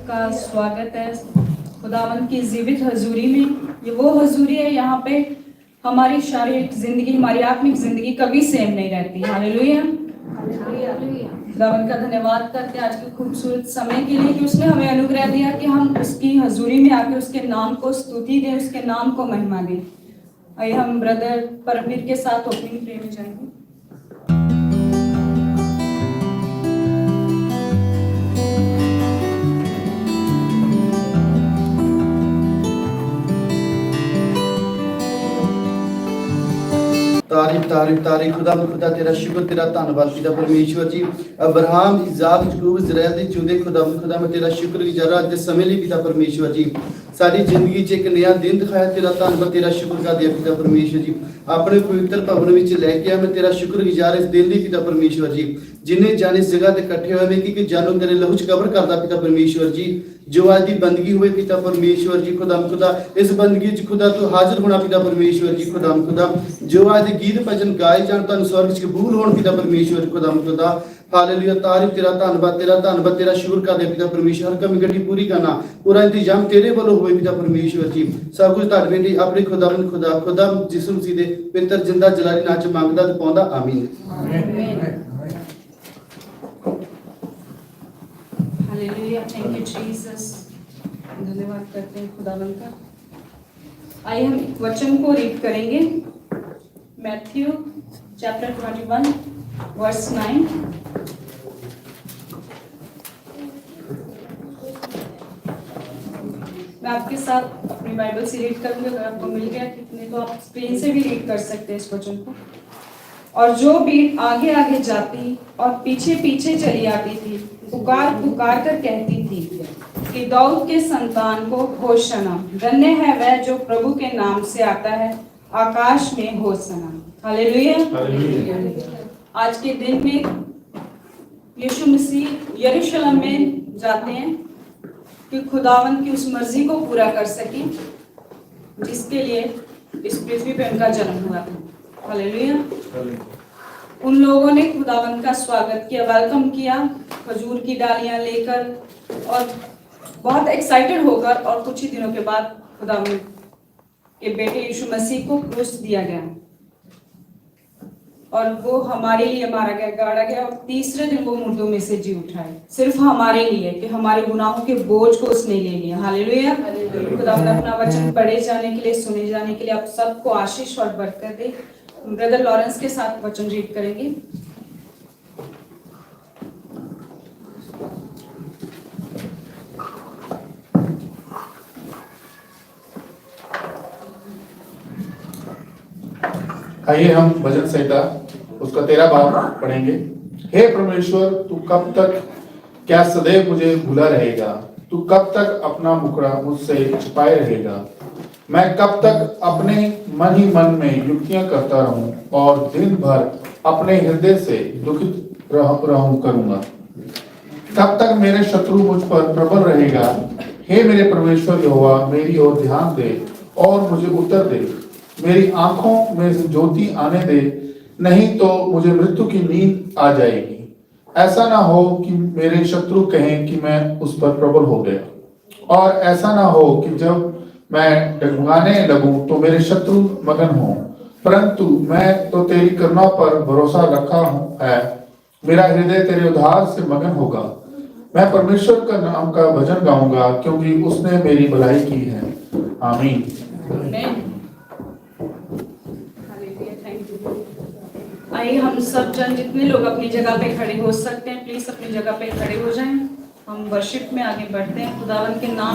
आपका स्वागत है खुदावंद की जीवित हजूरी में। ये वो हजूरी है यहाँ पे हमारी शारीरिक जिंदगी, हमारी आत्मिक जिंदगी कभी सेम नहीं रहती। हालेलुया, खुदावंद का धन्यवाद करते हैं आज के खूबसूरत समय के लिए कि उसने हमें अनुग्रह दिया कि हम उसकी हजूरी में आके उसके नाम को स्तुति दें, उसके नाम को महिमा दें। आइए हम ब्रदर परमवीर के साथ ओपनिंग प्रे में जाएंगे। तारीफ तारीफ तारीफ खुदा खुदा तेरा शुक्र तेरा धन्यवाद पिता परमेश्वर जी। अब्राहम इजाक याकूब इजराइल ਦੇ ਚੁਣੇ खुदा मैं तेरा शुक्रगुजार ਅੱਜ ਦੇ ਸਮੇਂ ਲਈ पिता परमेश्वर जी। सारी जिंदगी 'ਚ ਇੱਕ नया दिन दिखाया, तेरा धन्यवाद तेरा शुक्र करदे आ पिता परमेश्वर जी। अपने पवित्र भवन ਵਿੱਚ ਲੈ ਕੇ ਆ मैं तेरा शुक्रगुजार इस दिन ਲਈ पिता परमेश्वर जी। जिन्हें जाने इस जगह ਤੇ ਇਕੱਠੇ ਹੋਏ ਨੇ ਕਿ ਜਾਨੋ तेरे लहू 'ਚ कवर करदा पिता परमेश्वर जी। जो आज की बंदगी हुए पिता परमेश्वर जी खुदा इस बंदगी च खुदा तू हाजिर होना पिता परमेश्वर जी। खुदा जो आज गीत भजन गाए जान तुहानू स्वर्ग च कबूल होण पिता परमेश्वर खुदा हालेलुया। तारीफ तेरा धन्यवाद तेरा शुक्र करदे पिता परमेश्वर। हर कमी गड्डी पूरी करना पूरा इंतजाम तेरे वालों होए पिता परमेश्वर जी। सब कुछ तुहाडे बेटी अपने खुदा जिसम मसीह दे पवित्र जिंदा जलाली नाम च मंगदा ते पाउंदा आमीन। Hallelujah, thank you Jesus. धन्यवाद करते हैं खुदावंद का। आइए हम वचन को रीड करेंगे। Matthew chapter 21 verse 9। मैं आपके साथ अपनी बाइबल से रीड करूंगी। अगर आपको मिल गया कितने तो आप स्क्रीन से भी रीड कर सकते हैं इस वचन को। और जो भीड़ आगे आगे जाती और पीछे पीछे चली आती थी, पुकार पुकार कर कहती थी कि दाऊद के संतान को होशाना, धन्य है वह जो प्रभु के नाम से आता है, आकाश में होशाना। हालेलुया। आज के दिन में यीशु मसीह यरूशलेम में जाते हैं कि खुदावंद की उस मर्जी को पूरा कर सके जिसके लिए इस पृथ्वी पे उनका जन्म हुआ था। हालेलुया। उन लोगों ने खुदावंद का स्वागत किया, वेलकम किया खजूर की डालियां लेकर और बहुत एक्साइटेड होकर। और कुछ ही दिनों के बाद खुदावंद के बेटे यीशु मसीह को क्रूस दिया गया और वो हमारे लिए मारा गया, गाड़ा गया और तीसरे दिन वो मुर्दों में से जी उठाए, सिर्फ हमारे लिए कि हमारे गुनाहों के बोझ को उसने ले लिया। हालेलुया। खुदावंद अपना वचन पढ़े जाने के लिए, सुने जाने के लिए आप सबको आशीष और बरकत दे। ब्रदर लॉरेंस के साथ वचन रीड करेंगे। आइए हम भजन संहिता उसका 13 बार पढ़ेंगे। हे परमेश्वर, तू कब तक क्या सदैव मुझे भूला रहेगा? तू कब तक अपना मुखड़ा मुझसे छिपाए रहेगा? मैं कब तक अपने मन ही मन में युक्तियां करता रहूं और दिन भर अपने हृदय से दुखित रहूं करूंगा? कब तक मेरे शत्रु मुझ पर प्रबल रहेगा? हे मेरे परमेश्वर यहोवा, मेरी ओर ध्यान दे और मुझे उत्तर दे। मेरी आंखों में से ज्योति आने दे, नहीं तो मुझे मृत्यु की नींद आ जाएगी। ऐसा ना हो कि मेरे शत्रु कहें कि मैं उस पर प्रबल हो गया, और ऐसा ना हो कि जब मैं डगमगाने लगूं तो मेरे शत्रु मगन हों। परंतु मैं तो तेरी करुणा पर भरोसा रखा है, मेरा हृदय तेरे उद्धार से मगन होगा। मैं परमेश्वर का नाम का भजन गाऊंगा, क्योंकि उसने मेरी भलाई की है। आमीन। आइए हम सब जन जितने लोग अपनी जगह पे खड़े हो सकते हैं प्लीज अपनी जगह पे खड़े हो जाएं। हम वर्शिप में आगे बढ़ते हैं खुदावंद के नाम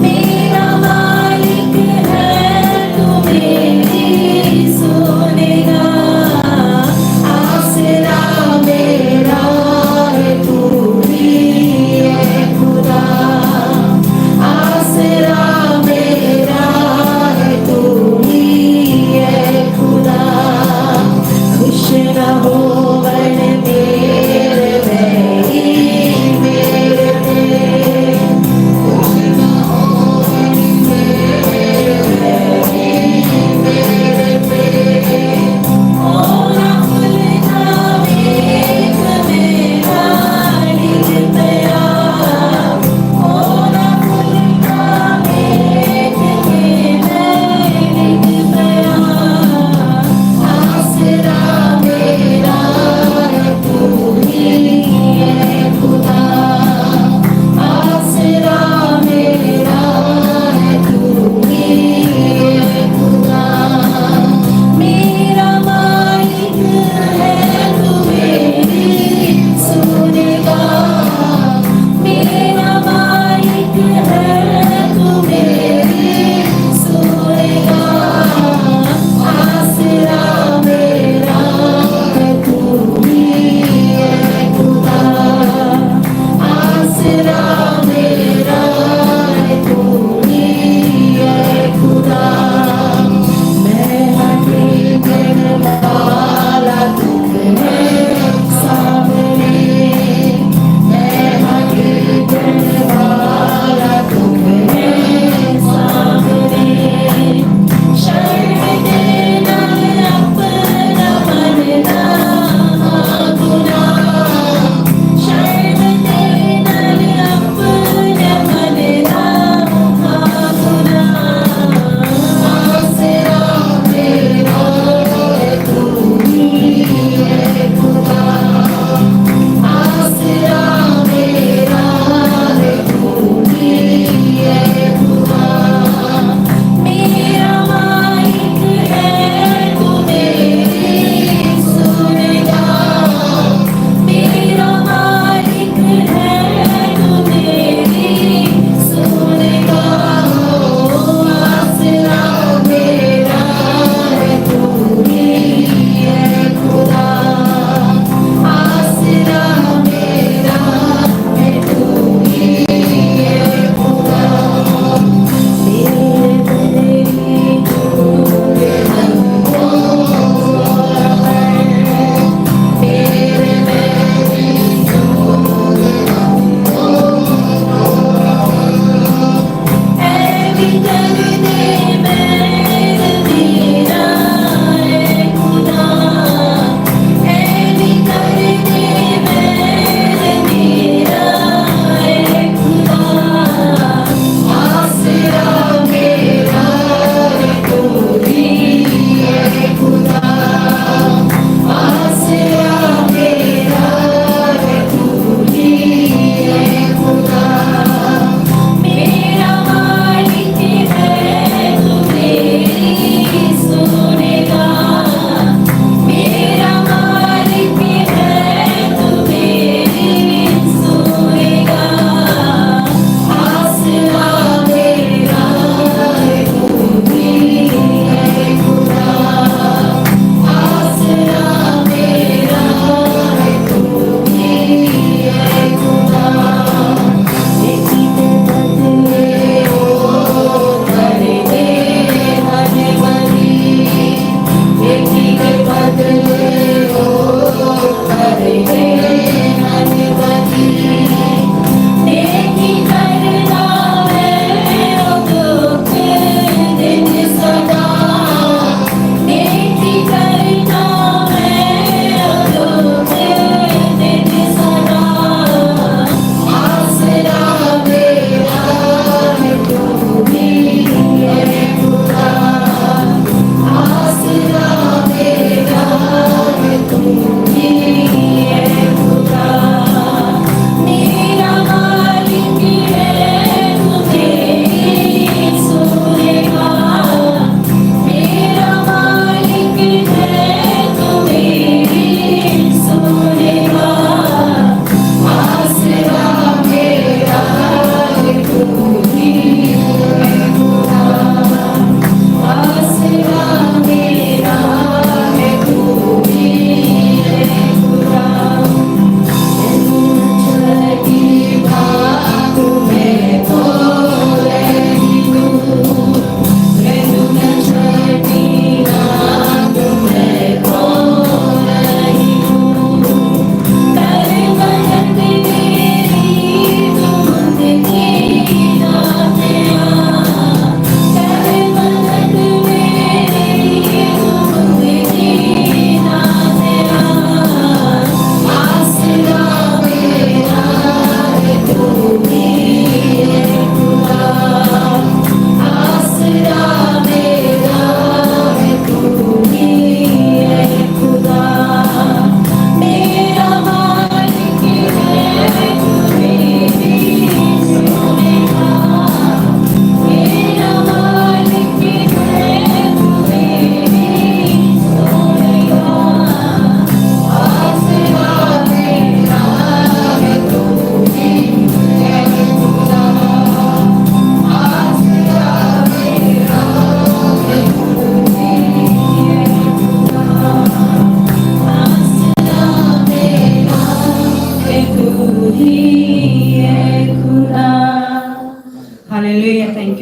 मेरा मालिक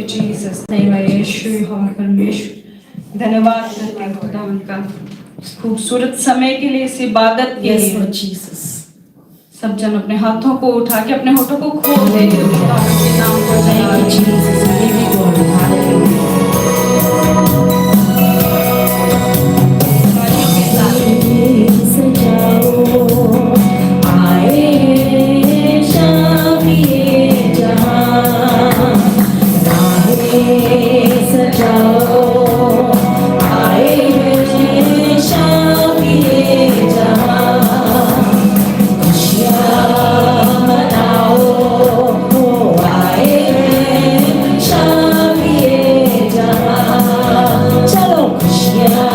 यू जीसस। धन्यवाद यीशु यहोवा परमेश्वर, धन्यवाद करते हैं खुदा उनका इस खूबसूरत समय के लिए, इस इबादत के Yes, लिए। Lord Jesus. सब जन अपने हाथों को उठा के अपने होठों को खोल दे खुदा के नाम को Thank you, Jesus. We give you glory. Hallelujah. सजाओ आए शाफिए जहां, राहें सजाओ आए शाफिए जहां, खुशियां मनाओ आए शाफिए जहां, चलो खुशियां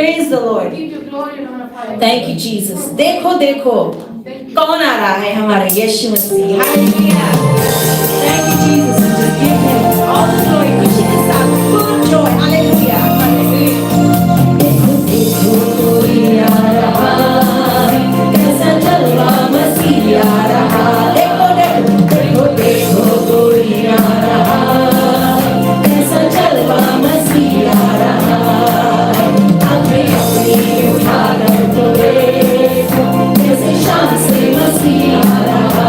Praise the Lord. Thank you, Jesus. देखो देखो कौन आ रहा है हमारे यीशु मसीह. Hallelujah. Thank you, Jesus. And just give him all the glory. Pushing us out with full joy. Hallelujah. देखो देखो कोई आ रहा है, कैसा जलवा मसीह आ रहा. देखो देखो देखो कोई आ रहा है, कैसा जलवा मसीह आ रहा है. आंखें अपनी उठाकर तो देखो, कैसे शान से मसीह आ रहा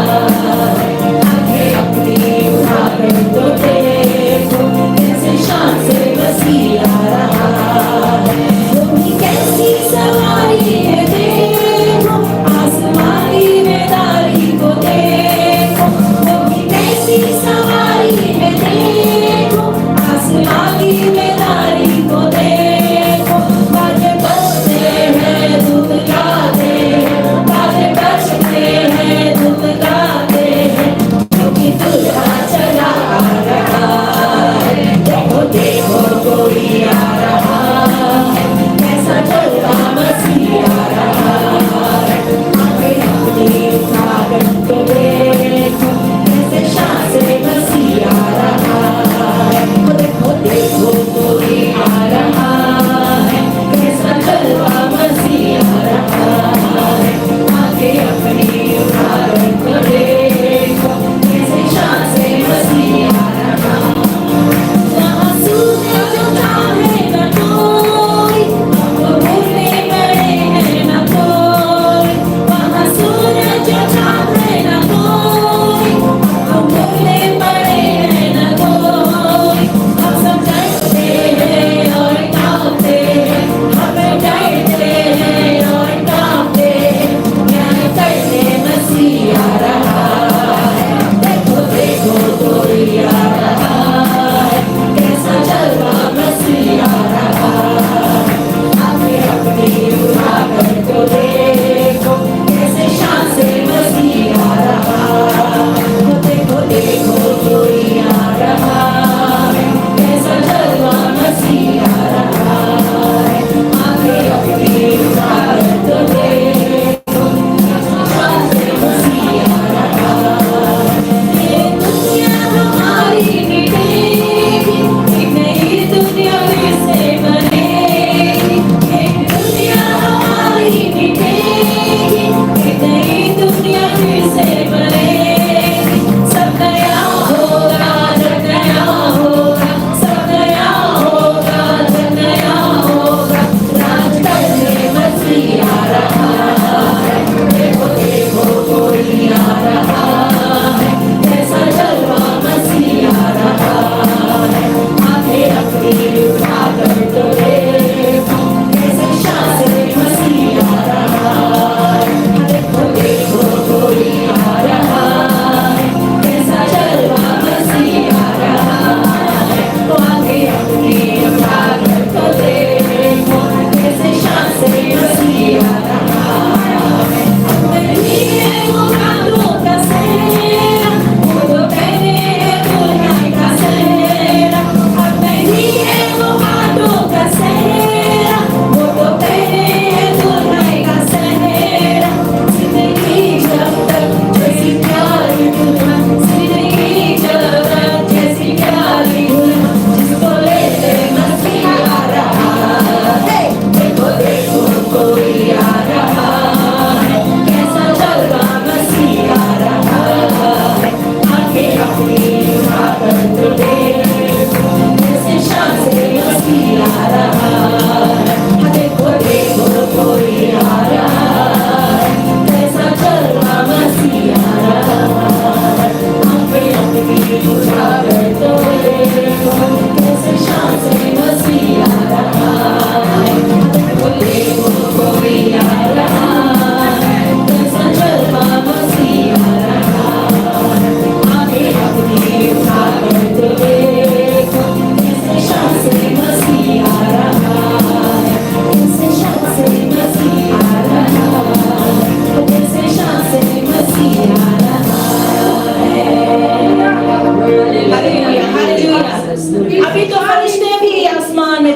है. आंखें अपनी उठाकर तो देखो, कैसे शान से मसीह आ रहा है. वो कैसी सवारी है देखो, आसमानी मेदारी को देखो. वो कैसी सवारी है देखो, आसमानी मेदारी को देखो. बाजे बजते हैं धूप गाते हैं, बाजे बजते हैं धूप गाते हैं, क्योंकि दूल्हा चला आ रहा है. देखो देखो कोई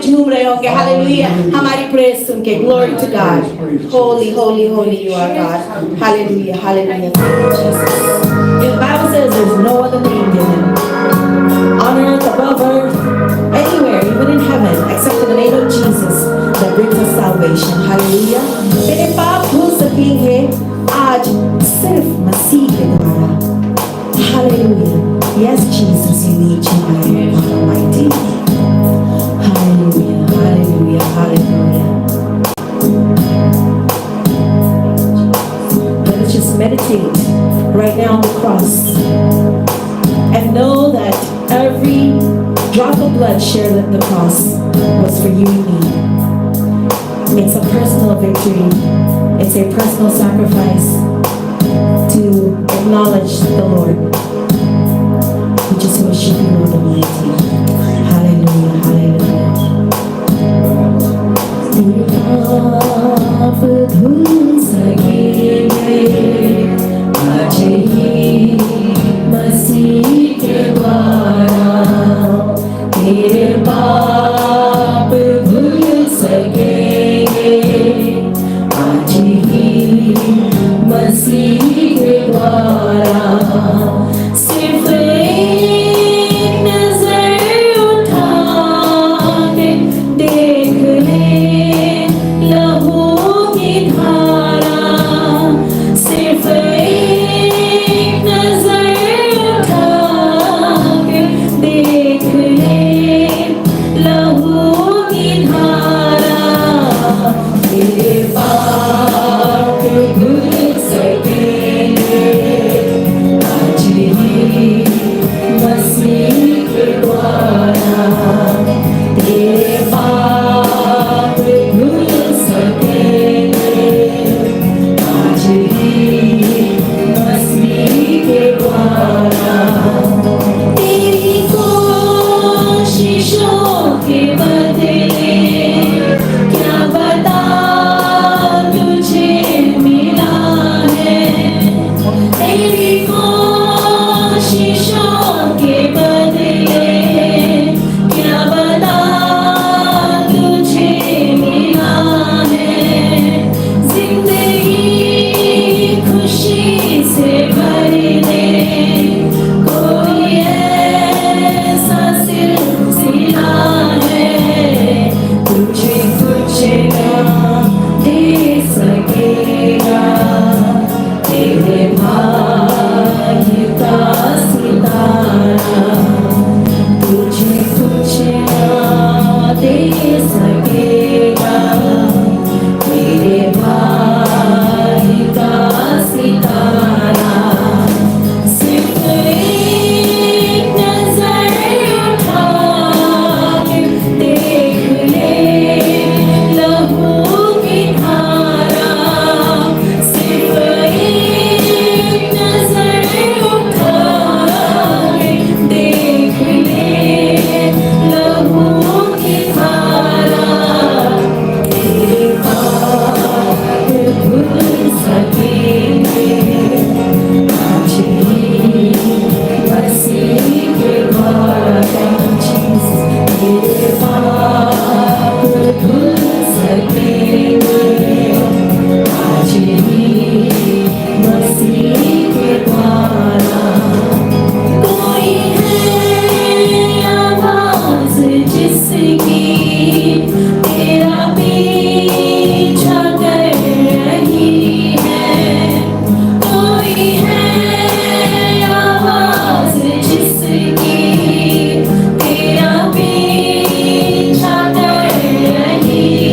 झूम रहे होंगे हालेलुया हमारी प्रेयर सुन के glory to God holy holy holy you are God hallelujah hallelujah The Bible says there's no other name given on earth, above earth, anywhere, even in heaven, except for the name of Jesus that brings us salvation. Hallelujah. तेरे पाप धुल सकेंगे आज सिर्फ मसीह के द्वारा. Hallelujah. Yes, Jesus, you need you, God Almighty. Hallelujah. Hallelujah. Hallelujah. Let us just meditate right now on the cross and know that every drop of blood shed at the cross was for you and me. It's a personal victory. It's a personal sacrifice to acknowledge the Lord. We just worship you, Lord Almighty. Hallelujah, hallelujah. पाप धुल सकेंगे आज ही मसीह के द्वारा तेरे पाप धुल सकेंगे आज ही मसीह के द्वारा सिर्फ एक नजर उठा के देख ले लहू की धारा सिर्फ एक नजर उठा के देख ले लहू की धारा तेरे पाप धुल सकेंगे आज ही मसीह के द्वारा तेरे पाप धुल सकेंगे आज ही मसीह के द्वारा तेरी कोशिशों के बदले क्या बता तुझे मिला है तेरी कोशिशों के बदले क्या बता तुझे मिला है जिंदगी खुशी से भर दे कोई ऐसा सिलसिला है तुझे कुछ ना दे सकेगा तेरे भाई का सितारा तुझे कुछ ना दे सकेगा तेरे भाई का सितारा सिर्फ एक नजर उठा के देख ले लहू की धारा सिर्फ एक नजर उठा के देख ले लहू की धारा तेरे पाप धुल सकेंगे आज ही मसीह के द्वारा तेरे पाप धुल सकेंगे आज ही मसीह के द्वारा कोई है आवाज जिसकी तेरा पीछा कर रही है कोई है आवाज जिसकी तेरा पीछा कर रही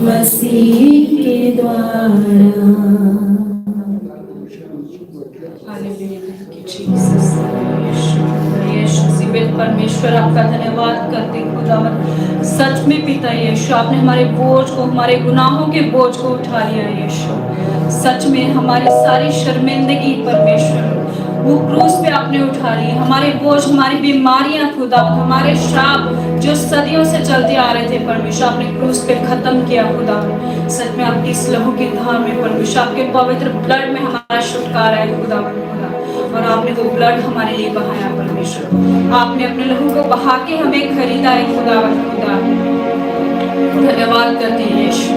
मसीह के द्वारा। परमेश्वर आपका धन्यवाद करते हैं खुदावन। सच में पिता यीशु आपने हमारे बोझ को, हमारे गुनाहों के बोझ को उठा लिया यीशु। सच में हमारी सारी शर्मिंदगी परमेश्वर वो क्रूस पे आपने उठा ली। हमारे बोझ, हमारी बीमारियां खुदावन, हमारे श्राप जो सदियों से चलते आ रहे थे परमेश्वर आपने क्रूस पे खत्म किया खुदावन। सच में आपकी इस लहू की धार में परमेश्वर आपके पवित्र ब्लड में हमारा छुटकारा है खुदावन। और आपने वो ब्लड हमारे लिए बहाया परमेश्वर। आपने अपने लहू को बहा के हमें खरीदा है खुदावन। खुदा धन्यवाद करते हैं यीशु।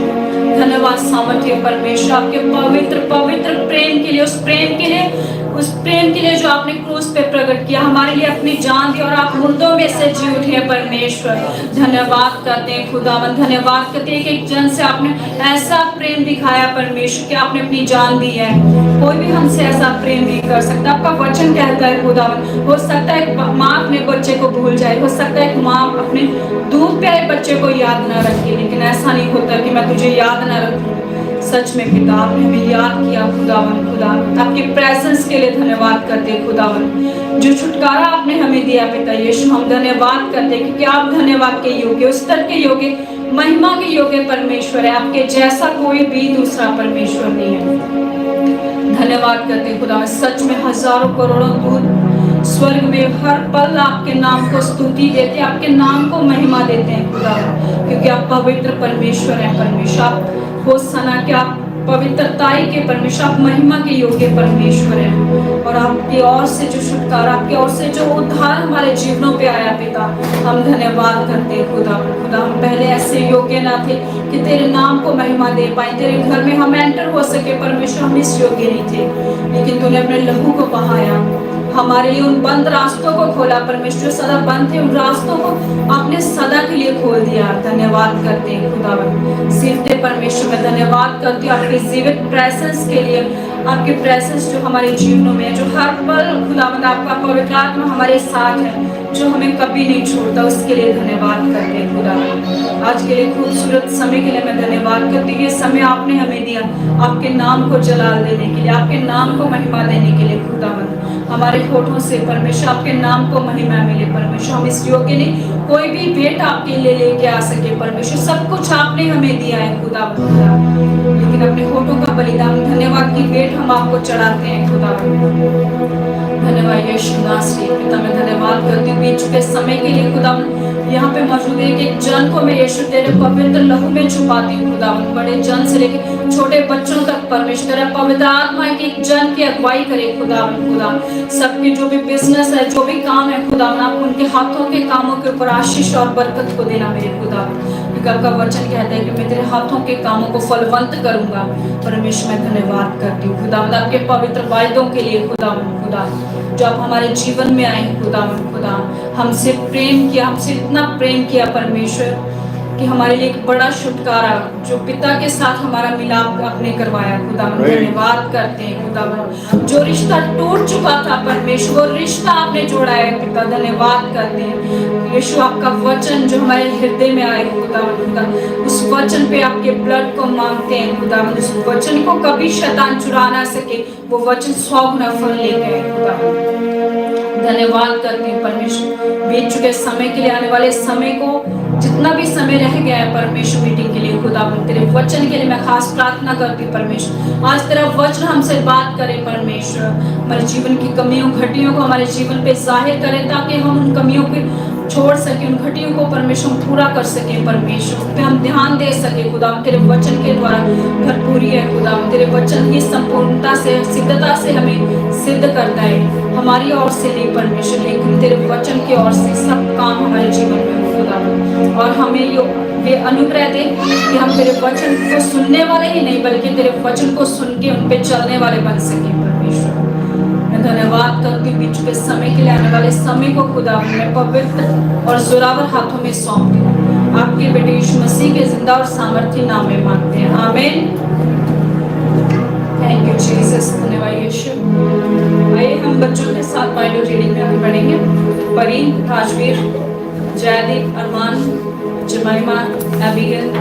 धन्यवाद सामर्थ्य परमेश्वर आपके पवित्र पवित्र प्रेम के लिए, उस प्रेम के लिए जो आपने क्रूस पे प्रकट किया, हमारे लिए अपनी जान दी और आप मुर्दों में से जी उठे परमेश्वर। धन्यवाद करते हैं खुदावन। धन्यवाद करते हैं कि एक जन से आपने ऐसा प्रेम दिखाया परमेश्वर कि आपने अपनी जान दी है। कोई भी हमसे ऐसा प्रेम नहीं कर सकता। आपका वचन कहता है खुदावन, हो सकता है एक माँ अपने बच्चे को भूल जाए, हो सकता है एक माँ अपने दूध प्याए बच्चे को याद ना रखे, लेकिन ऐसा नहीं होता कि मैं तुझे याद ना रखूं। सच में पिता आपने हमें याद किया खुदावन। खुदा आपके प्रेजेंस के लिए धन्यवाद करते हैं खुदावन। जो छुटकारा आपने हमें दिया पिता यीशु, हम धन्यवाद करते हैं क्योंकि आप धन्यवाद के योग्य, स्तर के योग्य, महिमा के योग्य परमेश्वर है। आपके जैसा कोई भी दूसरा परमेश्वर नहीं है। धन्यवाद करते हैं खुदा। सच में हजारों करोड़ों दूत स्वर्ग में हर पल आपके नाम को स्तुति देते, आपके नाम को महिमा देते हैं खुदा, क्योंकि आप पवित्र परमेश्वर हैं परमेश्वर। आप होशाना के, आप पवित्रताई के परमेश्वर, आप महिमा के योग्य परमेश्वर हैं। और आपकी ओर से जो छुटकारा, आपकी ओर से जो उद्धार हमारे जीवनों पे आया पिता, हम धन्यवाद करते हैं खुदा। खुदा हम पहले ऐसे योग्य ना थे कि तेरे नाम को महिमा दे पाए, तेरे घर में हम एंटर हो सके परमेश्वर, हम इस योग्य नहीं थे, लेकिन तूने अपने लहू को बहाया, हमारे लिए उन बंद रास्तों को खोला परमेश्वर। सदा बंद थे उन रास्तों को आपने सदा के लिए खोल दिया। धन्यवाद करते हैं खुदावन। सिर्फ परमेश्वर में धन्यवाद करती हूँ आपके जीवित प्रेजेंस के लिए, आपके प्रेजेंस जो हमारे जीवनों में, जो हर पल खुदावन आपका पवित्र आत्मा हमारे साथ है, जो हमें कभी नहीं छोड़ता, उसके लिए धन्यवाद करते हैं खुदावन। आज के लिए खूबसूरत समय के लिए मैं धन्यवाद करती हूँ। ये समय आपने हमें दिया आपके नाम को जलाल देने के लिए, आपके नाम को महिमा देने के लिए खुदावन। हमारे होठों से परमेश्वर आपके नाम को महिमा मिले परमेश्वर। हम इस योग्य नहीं, कोई भी भेंट आपके लिए लेके आ सके परमेश्वर। सब कुछ आपने हमें दिया है खुदा, लेकिन अपने होठों का बलिदान, धन्यवाद की भेंट हम आपको चढ़ाते हैं खुदा। धन्यवाद यीशु नासरी पिता, मैं धन्यवाद करती हूँ बीच के समय के लिए खुदा। यहाँ पे मौजूद है कि एक जन को मैं यीशु तेरे पवित्र लहू में छुपाती हूँ खुदा। बड़े जन से लेके छोटे बच्चों तक परमेश्वर तेरा पवित्र आत्मा है कि एक जन की अगुवाई करे खुदा। खुदा सबके जो भी बिजनेस है, जो भी काम है खुदा, आप उनके हाथों के कामों के ऊपर आशीष और बरकत को देना मेरे खुदा। का वचन कहता है कि मैं तेरे हाथों के कामों को फलवंत करूंगा परमेश्वर। मैं धन्यवाद करती हूँ खुदा आपके पवित्र वायदों के लिए खुदा। खुदा जो आप हमारे जीवन में आए खुदा, खुदा हमसे प्रेम किया, हमसे इतना प्रेम किया परमेश्वर कि हमारे लिए एक बड़ा छुटकारा जो पिता के साथ हमारा मिलाप आपने करवाया खुदा। धन्यवाद करते हैं खुदा। जो रिश्ता टूट चुका था परमेश्वर, वो रिश्ता आपने जोड़ा है पिता। धन्यवाद करते हैं यीशु, आपका वचन जो हमारे हृदय में आए खुदा, खुदा उस वचन पे आपके ब्लड को मांगते हैं खुदा। उस वचन को कभी शैतान चुरा ना सके, वो वचन 100 गुना फल लेके आए खुदा। धन्यवाद करती हूँ परमेश्वर बीत चुके समय के लिए, आने वाले समय को जितना भी समय रह गया है परमेश्वर मीटिंग के लिए खुदा, तेरे वचन के लिए मैं खास प्रार्थना करती हूँ परमेश्वर। आज तेरा वचन हमसे बात करे परमेश्वर, हमारे जीवन की कमियों घटियों को हमारे जीवन पे जाहिर करे, ताकि हम उन कमियों को छोड़ सके, उन घटियों को परमेश्वर पूरा कर सके परमेश्वर, उस पर हम ध्यान दे सके खुदा। तेरे वचन के द्वारा भरपूरी है खुदा, तेरे वचन की संपूर्णता से, सिद्धता से हमें सिद्ध करता है, हमारी ओर से नहीं परमेश्वर, लेकिन तेरे वचन की ओर से सब काम हमारे जीवन में हो खुदा। और हमें ये अनुग्रह दे कि हम तेरे वचन को सुनने वाले ही नहीं, बल्कि तेरे वचन को सुन के उन पे चलने वाले बन सके परमेश्वर। मैं धन्यवाद करती हूँ बीच के समय के लिए, आने वाले समय को खुदा मैं पवित्र और जोरावर हाथों में सौंपती हूँ। आपके बेटे यीशु मसीह के जिंदा और सामर्थ्य नाम में मांगते हैं, आमीन। Thank you Jesus. धन्यवाद यीशु। आइए हम बच्चों के साथ बाइबल रीडिंग में आगे बढ़ेंगे। परीन, राजवीर, जयदीप, अरमान, Jemima, Abigail.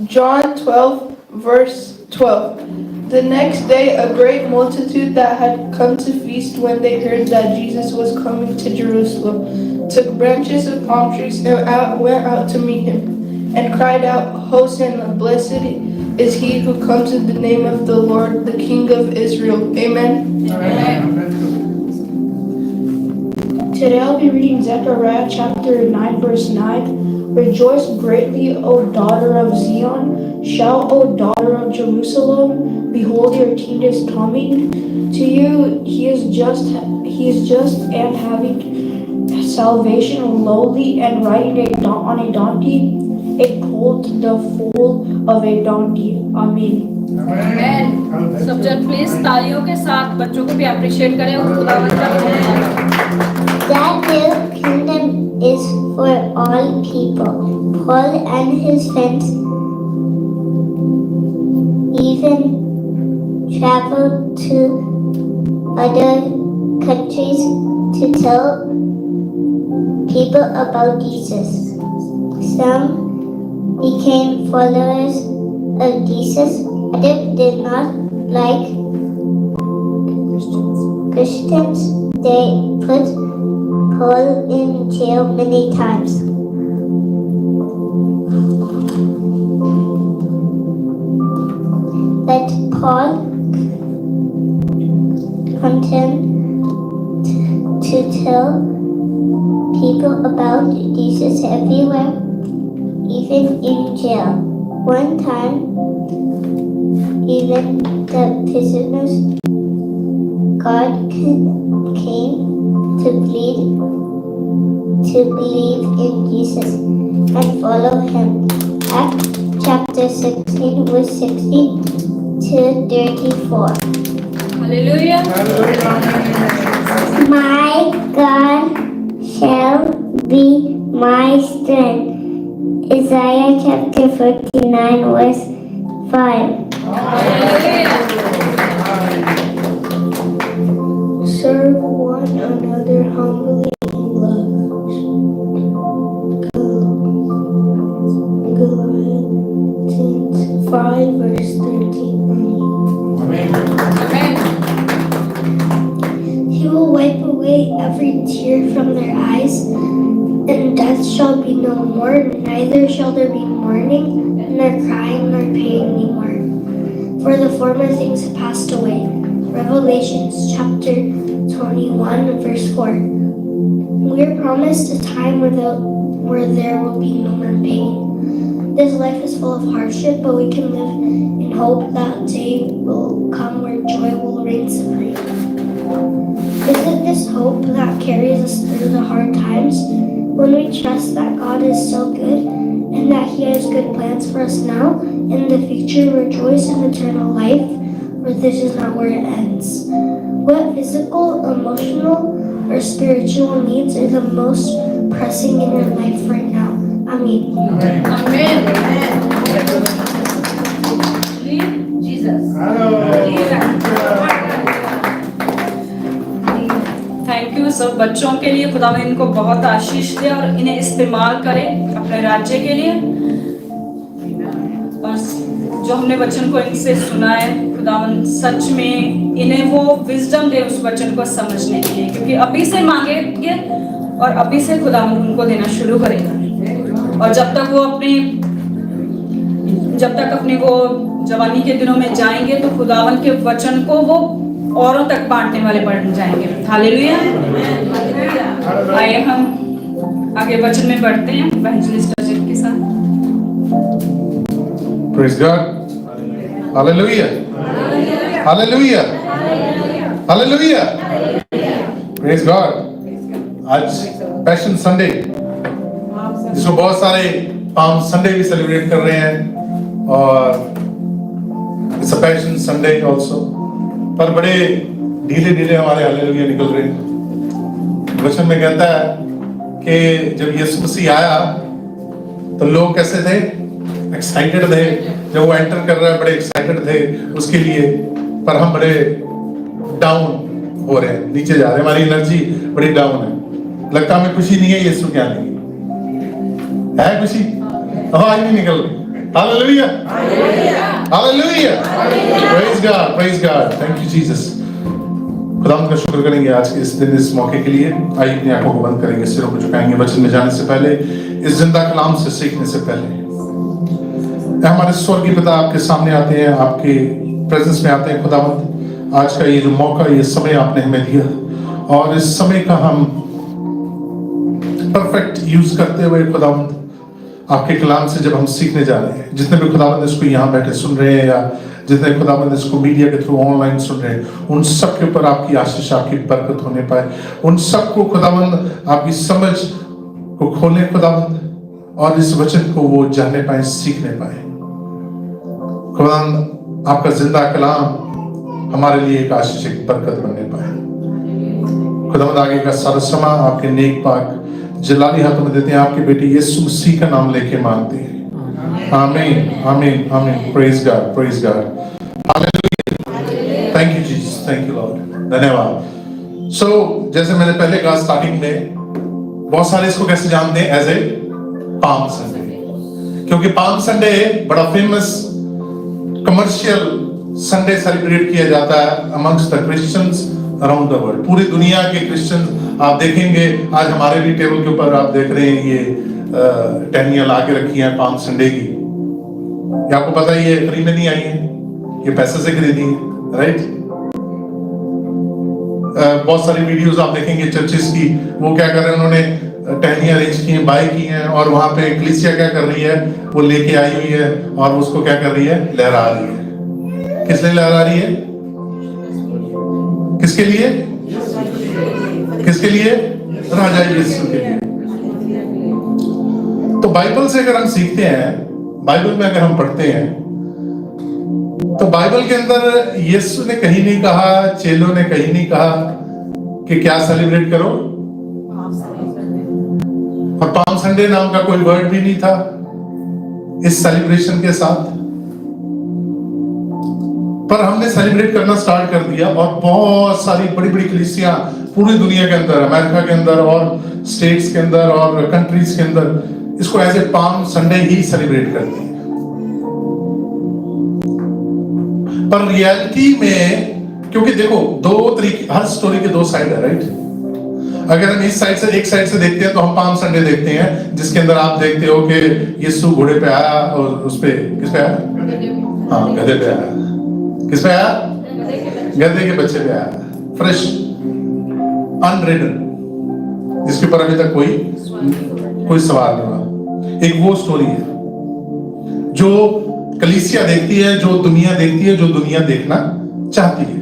John 12, verse 12. The next day, a great multitude that had come to feast when they heard that Jesus was coming to Jerusalem took branches of palm trees and went out to meet him and cried out, Hosanna, blessed is he who comes in the name of the Lord, the King of Israel. Amen. Today I'll be reading Zechariah chapter 9, verse 9. Rejoice greatly, O daughter of Zion. Shout, O daughter of Jerusalem. Behold, your king is coming to you. He is just and having salvation, lowly and riding on a donkey, a colt, the foal of a donkey. Amen. Amen. सब जन please तालियों के साथ बच्चों को भी appreciate करें और खुदावंद का धन्यवाद। That new kingdom is for all people. Paul and his friends even traveled to other countries to tell people about Jesus. Some became followers of Jesus, others did not like Christians. They put Paul in jail many times. But Paul continued to tell people about Jesus everywhere, even in jail. One time, even the prisoners, God came to believe in Jesus and follow him. Acts chapter 16, verse 60 to 34. Hallelujah. My God shall be my strength. Isaiah chapter 49, verse 5. Serve one another humbly in love. Galatians 5, verse 13. He will wipe away every tear from their eyes, and death shall be no more, neither shall there be mourning, nor crying, nor pain anymore. For the former things have passed away. Revelations chapter 21, verse 4. We are promised a time where there will be no more pain. This life is full of hardship, but we can live in hope that day will come where joy will reign supreme. Isn't this hope that carries us through the hard times? When we trust that God is so good and that He has good plans for us now, in the future rejoice in eternal life, for this is not where it ends. What physical, emotional, or spiritual needs are the most pressing in your life right now? Amen. Thank you सब बच्चों के लिए। खुदावन इनको बहुत आशीष दे और इन्हें इस्तेमाल करे अपने राज्य के लिए। और जो हमने वचन को इनसे सुना है, खुदावन सच में इन्हें वो विजडम दे उस वचन को समझने के लिए, क्योंकि अभी से मांगेंगे और अभी से खुदावन उनको देना शुरू करेगा। और जब तक अपने वो जवानी के दिनों में जाएंगे तो खुदावन के वचन को वो औरों तक बांटने वाले बन जाएंगे। हालेलुया। आइए हम आगे वचन में बढ़ते हैं इवेंजलिस्ट अजित के साथ। Praise God. Hallelujah. Hallelujah. Hallelujah. Praise God. आज पैशन संडे, जिसमें बहुत सारे पाम संडे भी सेलिब्रेट कर रहे हैं और it's a passion Sunday also, पर बड़े ढीले हमारे हालेलुया निकल रहे हैं। वचन में कहता है कि जब यीशु मसीह आया तो लोग कैसे थे? एक्साइटेड थे। जब वो एंटर कर रहा है बड़े एक्साइटेड थे उसके लिए, पर हम बड़े डाउन हो रहे हैं, नीचे जा रहे हैं, हमारी एनर्जी बड़ी डाउन है। लगता हमें खुशी नहीं है यीशु के आने की, है खुशी? आवाज नहीं निकल रही। Hallelujah, hallelujah, praise God, thank you Jesus. खुदावंद का शुक्र करेंगे आज के इस दिन, इस मौके के लिए। आइए अपनी आंखों को बंद करेंगे, सिरों को झुकाएंगे। वचन में जाने से पहले, इस जिंदा कलाम से सीखने से पहले, हमारे स्वर्गीय पिता आपके सामने आते हैं, आपके प्रेजेंस में आते हैं। खुदावंद आज का ये जो मौका, ये समय आपने हमें दिया, और इस समय का हम परफेक्ट यूज करते हुए खुदावंद आपके कलाम से जब हम सीखने जा रहे हैं, जितने भी खुदावंद इसको यहाँ बैठे सुन रहे हैं, या जितने खुदावंद इसको मीडिया के थ्रू ऑनलाइन सुन रहे हैं, उन सब के ऊपर आपकी आशीष, आपकी बरकत होने पाए। उन सबको खुदावंद आपकी समझ को खोले खुदावंद, और इस वचन को वो जानने पाए, सीखने पाए। खुदावंद आपका जिंदा कलाम हमारे लिए एक आशीष, एक बरकत बनने पाए। खुदावंद आगे का सारा समा आपके नेक पाक जलाली हाथों में देते हैं, आपके बेटे यीशु मसीह का नाम लेके मांगते हैं। आमीन, आमीन, आमीन। Praise God, praise God, hallelujah. Thank you Jesus, thank you Lord, धन्यवाद। सो जैसे मैंने पहले कहा स्टार्टिंग में, बहुत सारे इसको कैसे जानते हैं? एज ए पाम संडे, क्योंकि पाम संडे बड़ा फेमस कमर्शियल संडे सेलिब्रेट किया जाता है amongst the Christians around the world. पूरी दुनिया के क्रिश्चियन आप देखेंगे, आज हमारे भी टेबल के ऊपर आप देख रहे हैं ये टहनियां ला के रखी हैं पाम संडे की। ये आपको पता ही है, फ्री में नहीं आई है, ये पैसे से खरीदी है, राइट? बहुत सारी वीडियोस आप देखेंगे चर्चेस की, वो क्या कर रहे हैं, उन्होंने टहनियां अरेंज की हैं, बाय की हैं, और वहां पे कलीसिया क्या कर रही है, वो लेके आई हुई है और उसको क्या कर रही है, लहरा रही है। किस लिए लहरा रही है? किसके लिए? किसके लिए? राजा यीशु के लिए। तो बाइबल से अगर हम सीखते हैं, बाइबल में अगर हम पढ़ते हैं, तो बाइबल के अंदर यीशु ने कहीं नहीं कहा, चेलों ने कहीं नहीं कहा कि क्या सेलिब्रेट करो, और पाम संडे नाम का कोई वर्ड भी नहीं था इस सेलिब्रेशन के साथ। पर हमने सेलिब्रेट करना स्टार्ट कर दिया, और बहुत सारी बड़ी बड़ी कलीसियां पूरी दुनिया के अंदर, अमेरिका के अंदर और स्टेट्स के अंदर और कंट्रीज के अंदर इसको एज ए पाम संडे ही सेलिब्रेट करती है। पर रियलिटी में, क्योंकि देखो दो तरीके, हर स्टोरी के दो साइड है, राइट? अगर हम इस साइड से, एक साइड से देखते हैं तो हम पाम संडे देखते हैं, जिसके अंदर आप देखते हो कि यीशु घोड़े पे आया, और उस पे किस पे आया? हाँ, गधे पे आया। किस पे आया? गधे के बच्चे पे आया, फ्रेश, अनरिडन, जिसके ऊपर अभी तक कोई सवाल नहीं हुआ। एक वो स्टोरी है जो कलीसिया देखती है, जो दुनिया देखती है, जो दुनिया देखना चाहती है,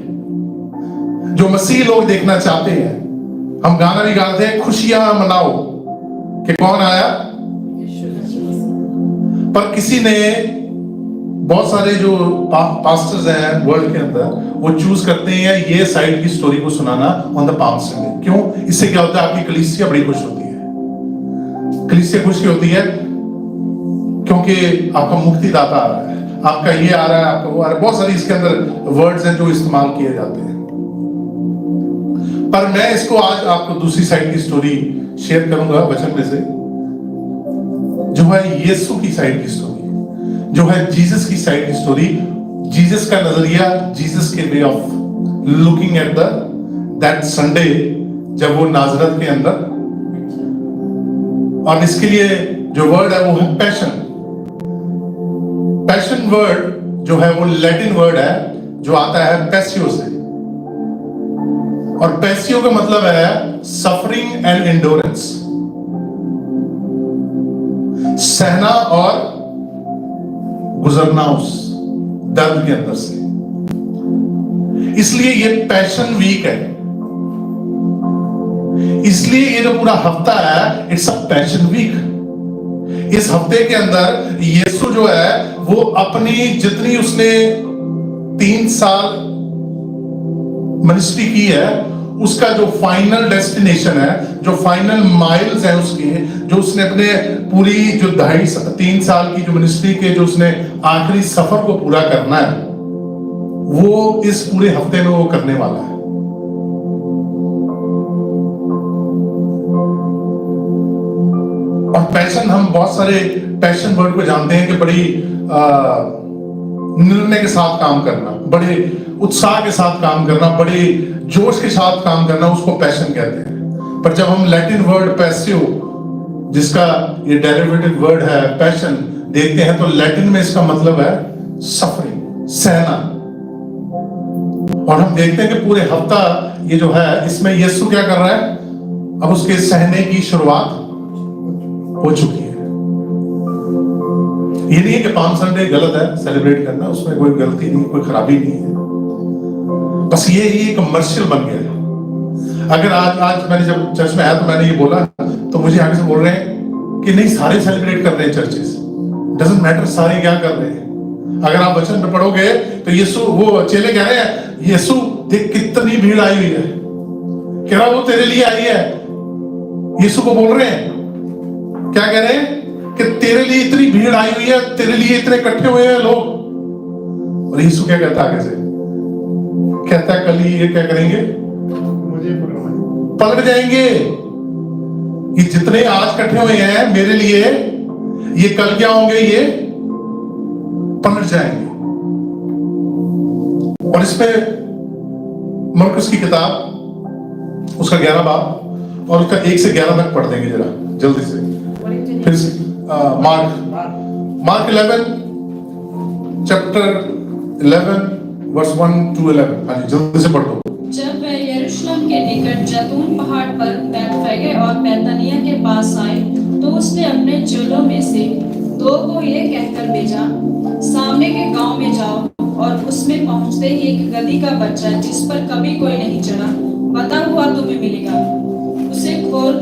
जो मसीह लोग देखना चाहते हैं। हम गाना भी गाते हैं, खुशियां मनाओ कि कौन आया, पर किसी ने, बहुत सारे जो पास्टर्स हैं वर्ल्ड के अंदर, वो चूज करते हैं ये साइड की स्टोरी को सुनाना ऑन द पाम संडे। क्यों? इससे क्या होता है, आपकी कलीसिया बड़ी खुश होती है। कलीसिया खुश क्यों होती है? क्योंकि आपका मुक्तिदाता आ रहा है, आपका ये आ रहा है, आपका वो आ रहा है। बहुत सारी इसके अंदर वर्ड्स हैं जो इस्तेमाल किए जाते हैं। पर मैं इसको आज आपको दूसरी साइड की स्टोरी शेयर करूंगा वचन में से, जो है यीशु की साइड की स्टोरी, जो है जीसस की साइड की स्टोरी, जीसस का नजरिया, जीसस के way of looking at that Sunday, जब वो नाजरत के अंदर। और इसके लिए जो वर्ड है वो है पैशन। पैशन वर्ड जो है वो लैटिन वर्ड है, जो आता है पैसियो से, और पैसियो का मतलब है सफरिंग एंड एंडोरेंस, सहना और गुजरना उस दर्द के अंदर से। इसलिए ये पैशन वीक है, इसलिए ये जो पूरा हफ्ता है इट्स अ पैशन वीक। इस हफ्ते के अंदर यीशु जो है वो अपनी जितनी उसने 3 साल मिनिस्ट्री की है, उसका जो फाइनल डेस्टिनेशन है, जो फाइनल माइल्स है उसके, जो उसने अपने पूरी जो 3 साल की जो मिनिस्ट्री के जो उसने आखिरी सफर को पूरा करना है, वो इस पूरे हफ्ते में वो करने वाला है। और पैशन, हम बहुत सारे पैशन वर्ड को जानते हैं कि बड़ी निर्णय के साथ काम करना, बड़े उत्साह के साथ काम करना, बड़े जोश के साथ काम करना, उसको पैशन कहते हैं। पर जब हम लैटिन वर्ड पैसिव, जिसका ये डेरिवेटिव वर्ड है पैशन, देखते हैं तो लैटिन में इसका मतलब है सफरिंग, सहना। और हम देखते हैं कि पूरे हफ्ता ये जो है, इसमें यीशु क्या कर रहा है, अब उसके सहने की शुरुआत हो चुकी है। ये नहीं है कि पाम संडे गलत है सेलिब्रेट करना, उसमें कोई गलती नहीं, कोई खराबी नहीं है, बस ये कमर्शियल बन गया है। अगर आज मैंने जब चर्च में आया तो मैंने ये बोला, तो मुझे आगे से बोल रहे हैं कि नहीं सारे सेलिब्रेट कर रहे हैं चर्चेस, डजंट मैटर सारे क्या कर रहे हैं। अगर आप वचन में पढ़ोगे तो यीशु, वो चेले कह रहे हैं, यीशु देख कितनी भीड़ आई हुई है, कह रहा वो तेरे लिए आई है। यीशु को बोल रहे हैं, क्या कह रहे हैं कि तेरे लिए इतनी भीड़ आई हुई है, तेरे लिए इतने इकट्ठे हुए हैं लोग। और यीशु क्या कहता है, आगे से कहता है, कल ये क्या करेंगे, मुझे पकड़ जाएंगे। ये जितने आज इकट्ठे हुए हैं मेरे लिए, ये कल क्या होंगे, ये पलट जाएंगे। और इसमें मरकुस की किताब, उसका 11 बाब और उसका 1 से 11 तक पढ़ देंगे जरा जल्दी से। फिर मार्क 11 चैप्टर 11 वर्स 1 to 11। हाँ जी, जल्दी से पढ़ दो। जब वे यरूशलेम के निकट जैतून पहाड़ पर बैतफगे और बैतनिया के पास आए, तो उसने अपने चेलों में से 2 को ये कहकर भेजा, सामने के गांव में जाओ और उसमें पहुंचते ही एक गधी का बच्चा जिस पर कभी कोई नहीं चढ़ा बता हुआ तुम्हें मिलेगा, उसे खोल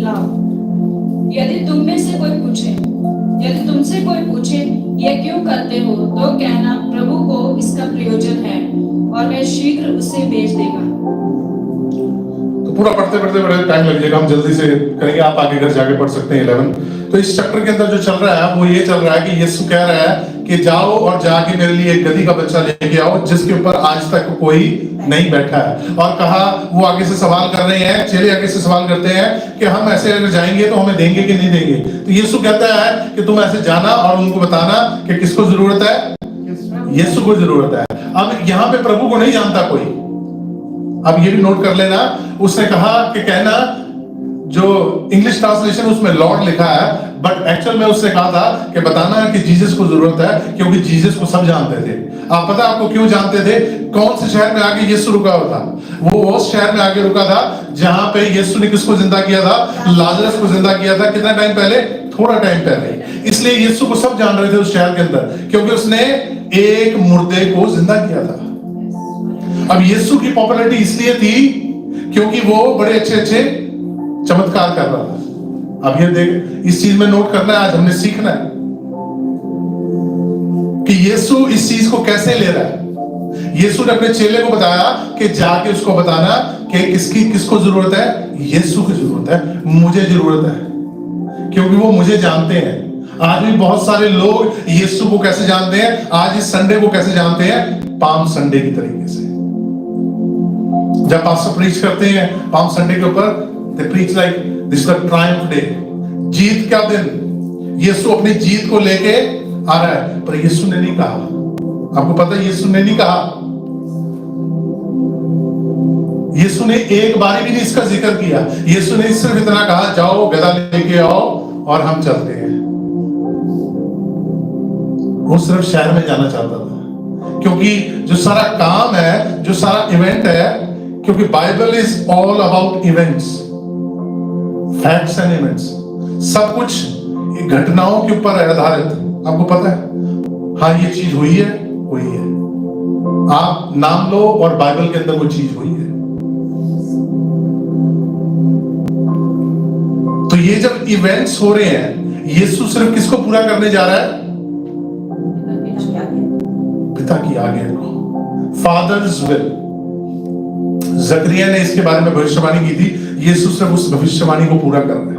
लाओ। यदि तुमसे कोई पूछे ये क्यों करते हो, तो कहना प्रभु को इसका प्रयोजन है और वह शीघ्र उसे भेज देगा। तो पूरा पढ़ते टाइम लग जाएगा, हम जल्दी से करेंगे, आप आगे घर जाके पढ़ सकते हैं 11। तो इस चैप्टर के अंदर जो चल रहा है वो ये चल रहा है कि यीशु कह रहा है कि जाओ और जाके मेरे लिए एक गधी का बच्चा लेके आओ जिसके ऊपर आज तक कोई नहीं बैठा है। और कहा, वो आगे से सवाल कर रहे हैं, चेले आगे से सवाल करते हैं कि हम ऐसे अगर जाएंगे तो हमें देंगे कि नहीं देंगे। तो यीशु कहता है कि तुम ऐसे जाना और उनको बताना कि किसको जरूरत है, यीशु को जरूरत है। अब यहाँ पे प्रभु को नहीं जानता कोई, अब ये भी नोट कर लेना, उसने कहा कि कहना, जो इंग्लिश ट्रांसलेशन उसमें लॉर्ड लिखा है, बट एक्चुअल में उसने कहा था कि बताना कि जीसस को जरूरत है, क्योंकि जीसस को सब जानते थे। आप पता आपको क्यों जानते थे, कौन से शहर में आके यीशु रुका हुआ था, वो उस शहर में आके रुका था जहां पे यीशु ने किसको जिंदा किया था, लाजरस को जिंदा किया था। कितना टाइम पहले, थोड़ा टाइम पहले। इसलिए यीशु को सब जान रहे थे उस शहर के अंदर, क्योंकि उसने एक मुर्दे को जिंदा किया था। अब यीशु की पॉपुलैरिटी इसलिए थी क्योंकि वो बड़े अच्छे चमत्कार कर रहा था। अब ये देख, इस चीज में नोट करना है, आज हमने सीखना है कि यीशु इस चीज को कैसे ले रहा है। यीशु ने अपने चेले को बताया कि जाके उसको बताना कि किसको जरूरत है, यीशु की जरूरत है, मुझे जरूरत है, क्योंकि वो मुझे जानते हैं। आज भी बहुत सारे लोग यीशु को कैसे जानते हैं, आज इस संडे को कैसे जानते हैं, पाम संडे की तरीके से। जब पास्टर प्रीच करते हैं पाम संडे के ऊपर, they preach like this is the triumph day, जीत का दिन। यीशु अपनी जीत को लेके आ रहा है, पर यीशु ने नहीं कहा, आपको पता है यीशु ने नहीं कहा, यीशु ने एक बारी भी नहीं इसका जिक्र किया। यीशु ने सिर्फ इतना कहा, जाओ गधा लेके आओ और हम चलते हैं। वो सिर्फ शहर में जाना चाहता था, क्योंकि जो सारा काम है, जो सारा इवेंट है, क्योंकि Bible is all about events, facts and events, सब कुछ घटनाओं के ऊपर है आधारित। आपको पता है, हाँ ये चीज हुई है, आप नाम लो और बाइबल के अंदर वो चीज हुई है। तो ये जब इवेंट्स हो रहे हैं, यीशु सिर्फ किसको पूरा करने जा रहा है, पिता की आज्ञा को, फादर्स विल। जकरिया ने इसके बारे में भविष्यवाणी की थी, यीशु सिर्फ उस भविष्यवाणी को पूरा कर रहा है।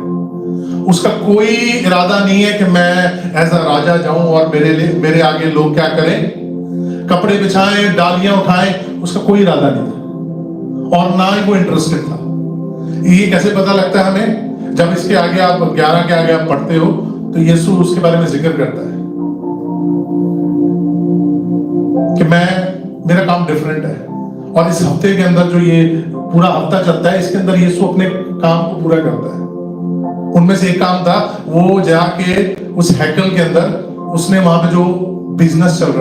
उसका कोई इरादा नहीं है कि मैं एज अ राजा जाऊं और मेरे आगे लोग क्या करें, कपड़े बिछाएं, डालियां उठाएं, उसका कोई इरादा नहीं था और ना ही वो इंटरेस्टेड था। ये कैसे पता लगता है हमें, जब इसके आगे आप 11 के आगे आप पढ़ते हो तो यीशु उसके बारे में जिक्र करता है कि मेरा काम डिफरेंट है। और इस हफ्ते के अंदर जो ये पूरा हफ्ता चलता है, इसके अंदर यीशु अपने काम को पूरा करता है। उनमें से एक काम था, वो जाके उस हैकल के अंदर उसने वहां पे जो बिजनेस चल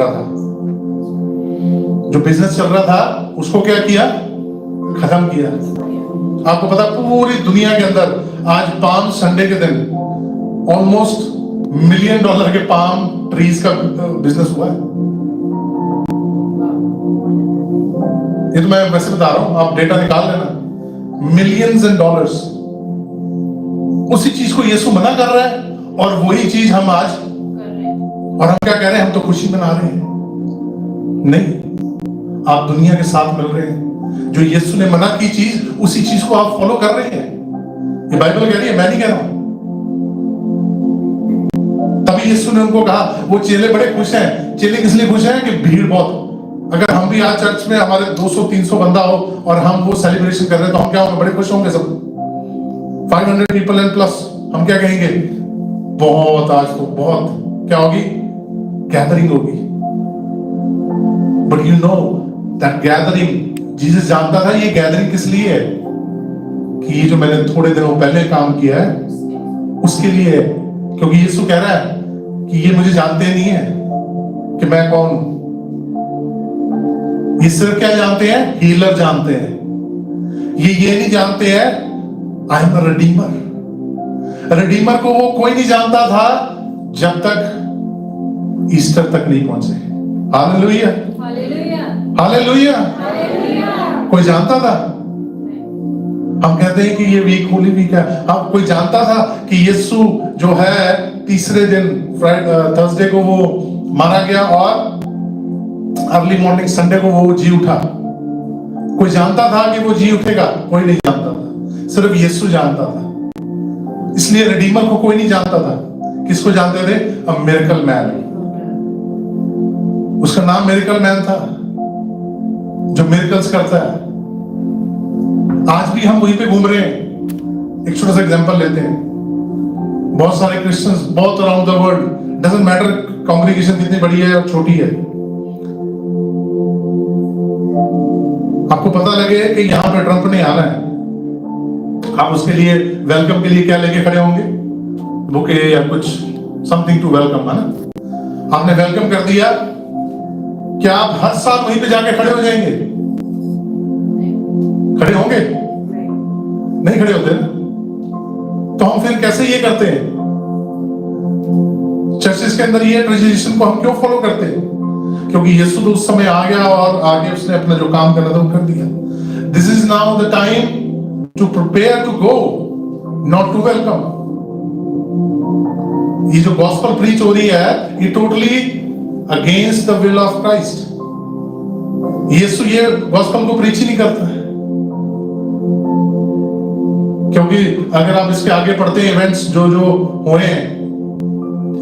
रहा था उसको क्या किया, खत्म किया। आपको पता पूरी दुनिया के अंदर आज पाम संडे के दिन ऑलमोस्ट $1 मिलियन के पाम ट्रीज का बिजनेस हुआ है। ये तो मैं वैसे बता रहा हूं, आप डेटा निकाल लेना, मिलियंस एंड डॉलर्स। उसी चीज को यीशु मना कर रहा है और वही चीज हम आज और हम क्या कह रहे हैं, हम तो खुशी मना रहे हैं। नहीं, आप दुनिया के साथ मिल रहे हैं। जो यीशु ने मना की चीज, उसी चीज को आप फॉलो कर रहे हैं। ये बाइबल कह रही है, मैं नहीं कह रहा हूं। तभी यीशु ने उनको कहा, वो चेले बड़े खुश हैं। चेले किस लिए खुश हैं कि भीड़ बहुत। अगर हम भी आज चर्च में हमारे 200-300 बंदा हो और हम वो सेलिब्रेशन कर रहे हैं तो हम क्या होंगे, बड़े खुश होंगे। सब 500 पीपल एंड प्लस, हम क्या कहेंगे, बहुत, आज तो बहुत क्या होगी, गैदरिंग होगी। But you know that gathering, Jesus जानता था ये गैदरिंग किस लिए है, कि ये जो मैंने थोड़े दिनों पहले काम किया है उसके लिए है। क्योंकि यीशु कह रहा है कि ये मुझे जानते नहीं है कि मैं कौन हूं। ये सिर्फ क्या जानते हैं, हीलर जानते हैं। ये नहीं जानते हैं I am a Redeemer. Redeemer को वो कोई नहीं जानता था जब तक ईस्टर तक नहीं पहुंचे। Hallelujah, hallelujah. कोई जानता था? हम कहते हैं कि ये वीक होली वीक है। हम कोई जानता था कि यीशु जो है तीसरे दिन थर्सडे को वो मारा गया और अर्ली मॉर्निंग संडे को वो जी उठा? कोई जानता था कि वो जी उठेगा? कोई नहीं जानता था, सिर्फ यीशु जानता था। इसलिए रिडीमर को कोई नहीं जानता था। किसको जानते थे? A miracle man. उसका नाम मिरेकल मैन था, जो मिरेकल्स करता है। आज भी हम वहीं पे घूम रहे हैं। एक छोटा सा एग्जांपल लेते हैं। बहुत सारे क्रिश्चियंस बहुत around the world, doesn't matter congregation कितनी बड़ी है और छोटी है, आपको पता लगे कि यहां पे ट्रंप ने आना है, आप उसके लिए वेलकम के लिए क्या लेके खड़े होंगे? बुके या कुछ समथिंग टू वेलकम, है ना? आपने वेलकम कर दिया, क्या आप हर साल वहीं पे जाके खड़े हो जाएंगे? खड़े होंगे? नहीं खड़े होते ना। तो हम फिर कैसे ये करते हैं? चर्चेस के अंदर ये ट्रेडिशन को हम क्यों फॉलो करते हैं? क्योंकि यीशु तो उस समय आ गया और आगे उसने अपना जो काम करना था वो कर दिया। This is now the time to prepare to go, not to welcome. ये जो गॉस्पेल प्रीच हो रही है, ये totally against the will of Christ. Yeshu ये गॉस्पेल को प्रीच ही नहीं करता है। क्योंकि अगर आप इसके आगे पढ़ते हैं, इवेंट्स जो हो रहे हैं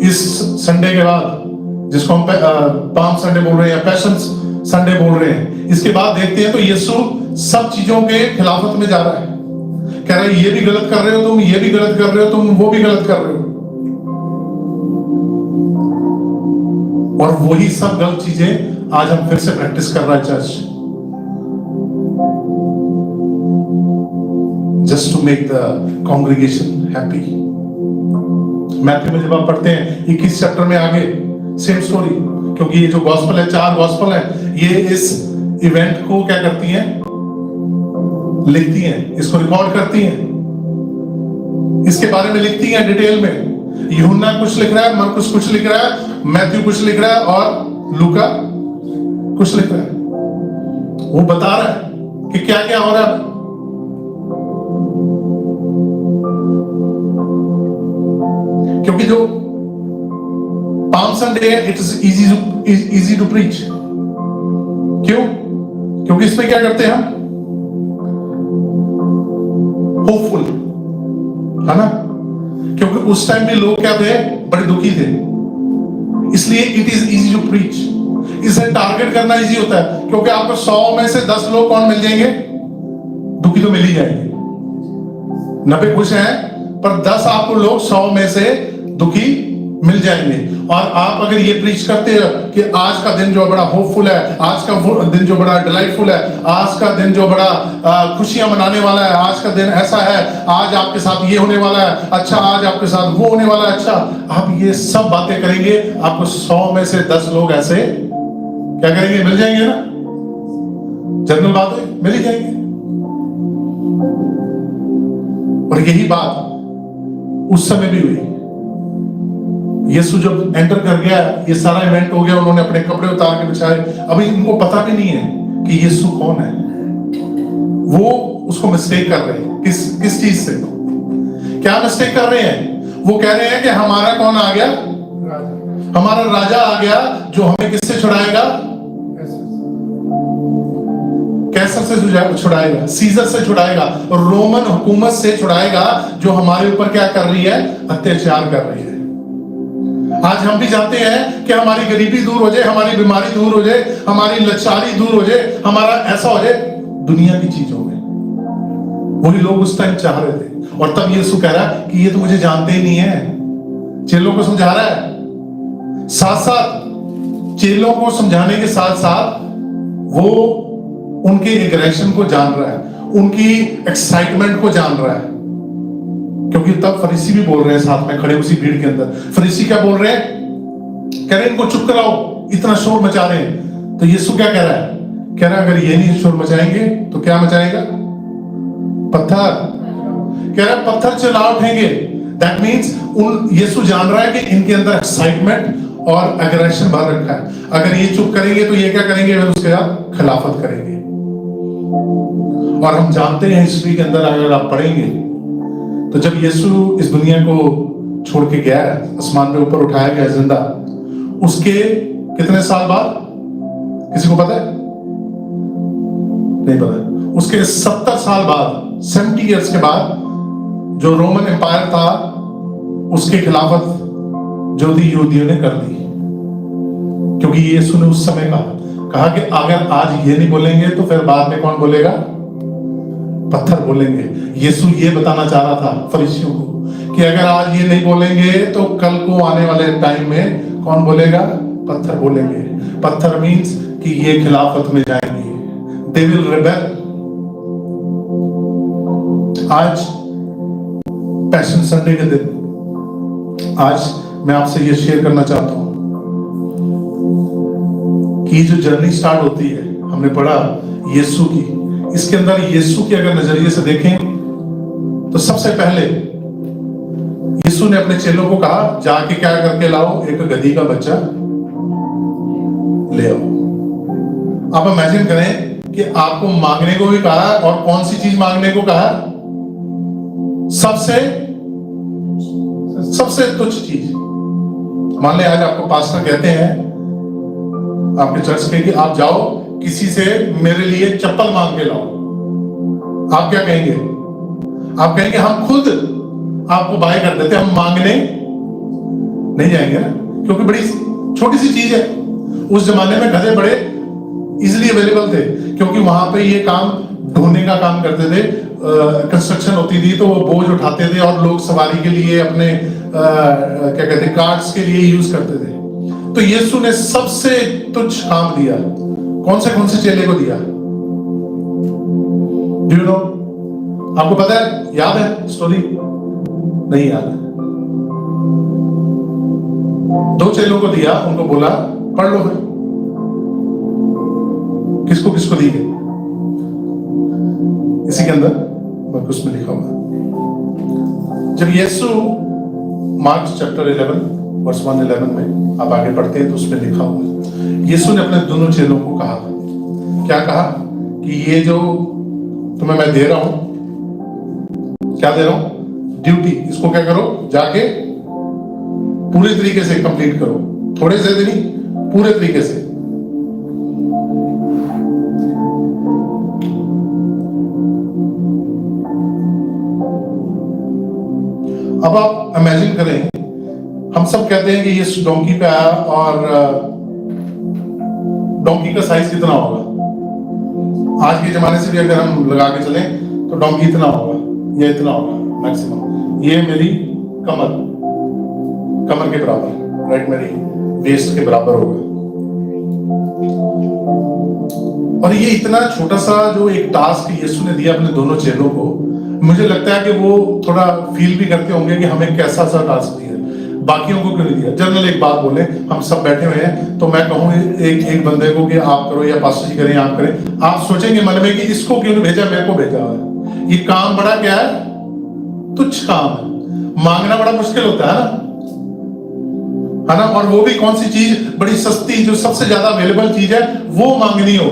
इस संडे के बाद, जिसको हम पाम संडे बोल रहे हैं या पैशन संडे बोल रहे हैं, इसके बाद देखते हैं तो यीशु सब चीजों के खिलाफत में जा रहा है। कह रहा है ये भी गलत कर रहे हो तुम, ये भी गलत कर रहे हो तुम, वो भी गलत कर रहे हो। और वही सब गलत चीजें आज हम फिर से प्रैक्टिस कर रहा है church, just to make the congregation happy. Matthew में जब आप पढ़ते हैं 21 चैप्टर में आगे सेम स्टोरी, क्योंकि ये जो गॉस्पेल है, 4 गॉस्पेल है, ये इस इवेंट को क्या करती हैं, लिखती हैं, इसको रिकॉर्ड करती हैं, इसके बारे में लिखती हैं डिटेल में। यूहन्ना कुछ लिख रहा है, मरकुस कुछ लिख रहा है, मैथ्यू कुछ लिख रहा है और लूका कुछ लिख रहा है। वो बता रहा है कि क्या क्या हो रहा है। क्योंकि जो पाम संडे है, it is easy to preach. क्यों? क्योंकि इसमें क्या करते हैं हम, होपफुल, है ना? क्योंकि उस टाइम भी लोग क्या थे, बड़े दुखी थे, इसलिए it is easy to preach. इसे टारगेट करना इजी होता है, क्योंकि आपको 100 में से 10 लोग कौन मिल जाएंगे? दुखी तो मिल ही जाएंगे। 90 खुश हैं, पर 10 आपको लोग 100 में से दुखी मिल जाएंगे। और आप अगर ये प्रीच करते हो कि आज का दिन जो बड़ा होपफुल है, आज का दिन जो बड़ा डिलाइटफुल है, आज का दिन जो बड़ा खुशियां मनाने वाला है, आज का दिन ऐसा है, आज आपके साथ ये होने वाला है, अच्छा आज आपके साथ वो होने वाला है, अच्छा, आप ये सब बातें करेंगे, आपको 100 में से 10 लोग ऐसे क्या करेंगे, मिल जाएंगे ना। जनरल बात है, मिल ही जाएंगे। और यही बात उस समय भी हुई। यीशु जब एंटर कर गया, ये सारा इवेंट हो गया, उन्होंने अपने कपड़े उतार के बिछाए। अभी इनको पता भी नहीं है कि यीशु कौन है। वो उसको मिस्टेक कर रहे हैं। किस चीज से? क्या मिस्टेक कर रहे हैं? वो कह रहे हैं कि हमारा कौन आ गया? हमारा राजा आ गया जो हमें किससे छुड़ाएगा? कैसर से छुड़ाएगा, सीजर से छुड़ाएगा, और रोमन हुकूमत से छुड़ाएगा जो हमारे ऊपर क्या कर रही है? अत्याचार कर रही है। आज हम भी चाहते हैं कि हमारी गरीबी दूर हो जाए, हमारी बीमारी दूर हो जाए, हमारी लाचारी दूर हो जाए, हमारा ऐसा हो जाए दुनिया की चीजों में। वही लोग उस टाइम चाह रहे थे। और तब यीशु कह रहा है कि ये तो मुझे जानते ही नहीं है। चेलों को समझा रहा है, साथ साथ चेलों को समझाने के साथ साथ वो उनके एग्रेशन को जान रहा है, उनकी एक्साइटमेंट को जान रहा है। क्योंकि तब फरीसी भी बोल रहे हैं साथ में खड़े उसी भीड़ के अंदर। फरीसी क्या बोल रहे हैं? कह रहे हैं इनको चुप कराओ, इतना शोर मचा रहे हैं। तो यीशु क्या कह रहा है? कह रहा है अगर ये नहीं शोर मचाएंगे तो क्या मचाएगा? पत्थर। कह रहा है पत्थर चला उठेंगे। दैट मीन्स यीशु जान रहा है कि इनके अंदर एक्साइटमेंट और एग्रेशन भर रखा है। अगर ये चुप करेंगे तो ये क्या करेंगे? फिर उसके साथ खिलाफत करेंगे। और हम जानते हैं हिस्ट्री के अंदर अगर आप पढ़ेंगे तो जब यीशु इस दुनिया को छोड़ के गया, आसमान पे ऊपर उठाया गया जिंदा, उसके कितने साल बाद? किसी को पता है? नहीं पता। उसके 70 साल बाद, 70 इयर्स के बाद जो रोमन एम्पायर था उसके खिलाफत जो दी यहूदियों ने कर दी। क्योंकि यीशु ने उस समय कहा कि अगर आज ये नहीं बोलेंगे तो फिर बाद में कौन बोलेगा? पत्थर बोलेंगे। यीशु ये बताना चाह रहा था फरीसियों को कि अगर आज ये नहीं बोलेंगे तो कल को आने वाले टाइम में कौन बोलेगा? पत्थर बोलेंगे। पत्थर मीन्स कि ये खिलाफत में जाएंगे, दे विल रिबेल। आज पैशन संडे के दिन आज मैं आपसे ये शेयर करना चाहता हूं कि जो जर्नी स्टार्ट होती है, हमने पढ़ा यीशु की, इसके अंदर यीशु के अगर नजरिए से देखें तो सबसे पहले यीशु ने अपने चेलों को कहा जाके क्या करके लाओ? एक गधी का बच्चा ले आओ। आप इमेजिन करें कि आपको मांगने को भी कहा और कौन सी चीज मांगने को कहा? सबसे तुच्छ चीज। मान ले आज आपको पास्टर कहते हैं आपके चर्च के कि आप जाओ किसी से मेरे लिए चप्पल मांग के लाओ, आप क्या कहेंगे? आप कहेंगे हम खुद आपको बाय कर देते, हम मांगने नहीं जाएंगे ना, क्योंकि बड़ी छोटी सी चीज है। उस जमाने में गधे बड़े इजीली अवेलेबल थे, क्योंकि वहां पे ये काम ढोने का काम करते थे। कंस्ट्रक्शन होती थी तो वो बोझ उठाते थे और लोग सवारी के लिए अपने क्या कहते हैं कार्ट्स के लिए यूज करते थे। तो यीशु ने सबसे तुच्छ काम दिया। कौन से चेले को दिया? Do you know? आपको पता है? याद है स्टोरी? नहीं याद है। 2 चेलों को दिया, उनको बोला पढ़ लो फिर। किसको किसको दी गई? इसी के अंदर मरकुस में लिखा हुआ। जब यीशु मार्क चैप्टर 11 वर्स 1-11 में आप आगे पढ़ते हैं तो उसमें लिखा हुआ यीशु ने अपने दोनों चेलों को कहा, क्या कहा? कि ये जो तुम्हें मैं दे रहा हूं, क्या दे रहा हूं? ड्यूटी। इसको क्या करो? जाके पूरे तरीके से कंप्लीट करो। थोड़े से नहीं, पूरे तरीके से। अब आप इमेजिन करें, हम सब कहते हैं कि ये डोंकी पे आया और डोंकी का साइज कितना होगा? आज के जमाने से भी अगर हम लगा के चलें तो डोंकी इतना होगा या इतना होगा मैक्सिमम। ये मेरी कमर के बराबर, राइट, मेरी वेस्ट के बराबर होगा। और ये इतना छोटा सा जो एक टास्क यीशु ने दिया अपने दोनों चेलों को, मुझे लगता है कि वो थोड़ा फील भी करते होंगे कि हमें कैसा सा टास्क दिया, बाकियों को क्यों नहीं दिया। जनरल एक बात बोले, हम सब बैठे हुए हैं तो मैं कहूँ एक बंदे को कि आप करो या पास्टर जी करें, आप करें, आप सोचेंगे मन में कि इसको क्यों नहीं भेजा, मेरे को भेजा है। ये काम बड़ा क्या है, तुच्छ काम है, मांगना बड़ा मुश्किल होता है ना, और वो भी कौन सी चीज बड़ी सस्ती, जो सबसे ज्यादा अवेलेबल चीज है वो मांगनी हो,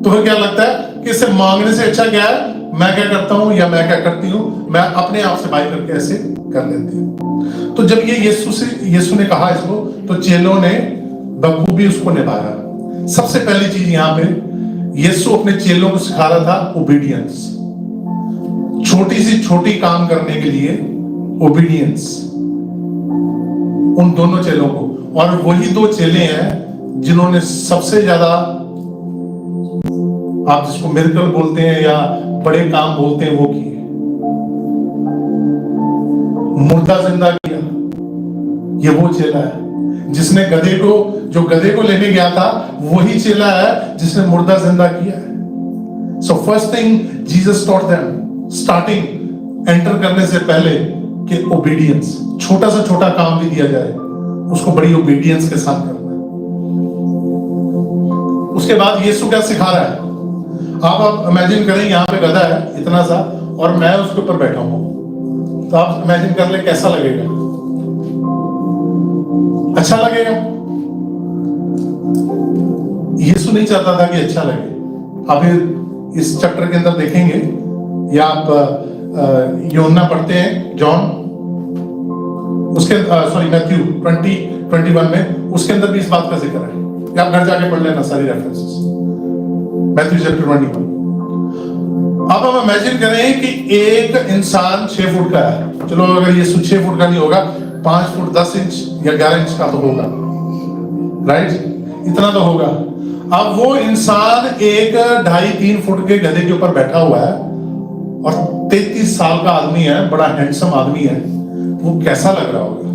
तो फिर क्या लगता है कि इससे मांगने से अच्छा क्या है, मैं क्या करता हूं या मैं क्या करती हूं, मैं अपने आप से बाई करके ऐसे कर लेती हूं। तो जब ये यीशु ने कहा इसको, तो चेलों ने बखूबी उसको निभाया। सबसे पहली चीज यहाँ पे यीशु अपने चेलों को सिखा रहा था ओबीडियंस, छोटी सी छोटी काम करने के लिए ओबीडियंस, उन दोनों चेलों को। और वही दो चेले हैं जिन्होंने सबसे ज्यादा, आप जिसको मिरेकल बोलते हैं या बड़े काम बोलते हैं, वो किए। मुर्दा जिंदा किया, ये वो चेला है जिसने गधे को लेने गया था, वही चेला है जिसने मुर्दा जिंदा किया है। So first thing Jesus taught them, starting enter करने से पहले, कि ओबीडियंस, छोटा से छोटा काम भी दिया जाए उसको बड़ी ओबीडियंस के साथ करना है। उसके बाद यीशु क्या सिखा रहा है, आप इमेजिन करें यहाँ पे गधा है इतना सा और मैं उसके ऊपर बैठा हूं, तो आप इमेजिन कर ले कैसा लगेगा, अच्छा लगेगा। यीशु नहीं चाहता था कि अच्छा लगे। आप इस चैप्टर के अंदर देखेंगे, या आप यूहन्ना पढ़ते हैं, जॉन, उसके मैथ्यू 20:21 में, उसके अंदर भी इस बात का जिक्र है। आप घर जाके पढ़ लेना सारी रेफरेंसेस, मैथ्यू चैप्टर 21। अब हम इमेजिन करें कि एक इंसान 6 फुट का है, चलो अगर यीशु 6 फुट का नहीं होगा, 5 फुट 10 इंच या 11 इंच का तो होगा, राइट, इतना तो होगा। अब वो इंसान एक 2.5-3 फुट के गधे के ऊपर बैठा हुआ है और 33 साल का आदमी है, बड़ा हैंडसम आदमी है, वो कैसा लग रहा होगा?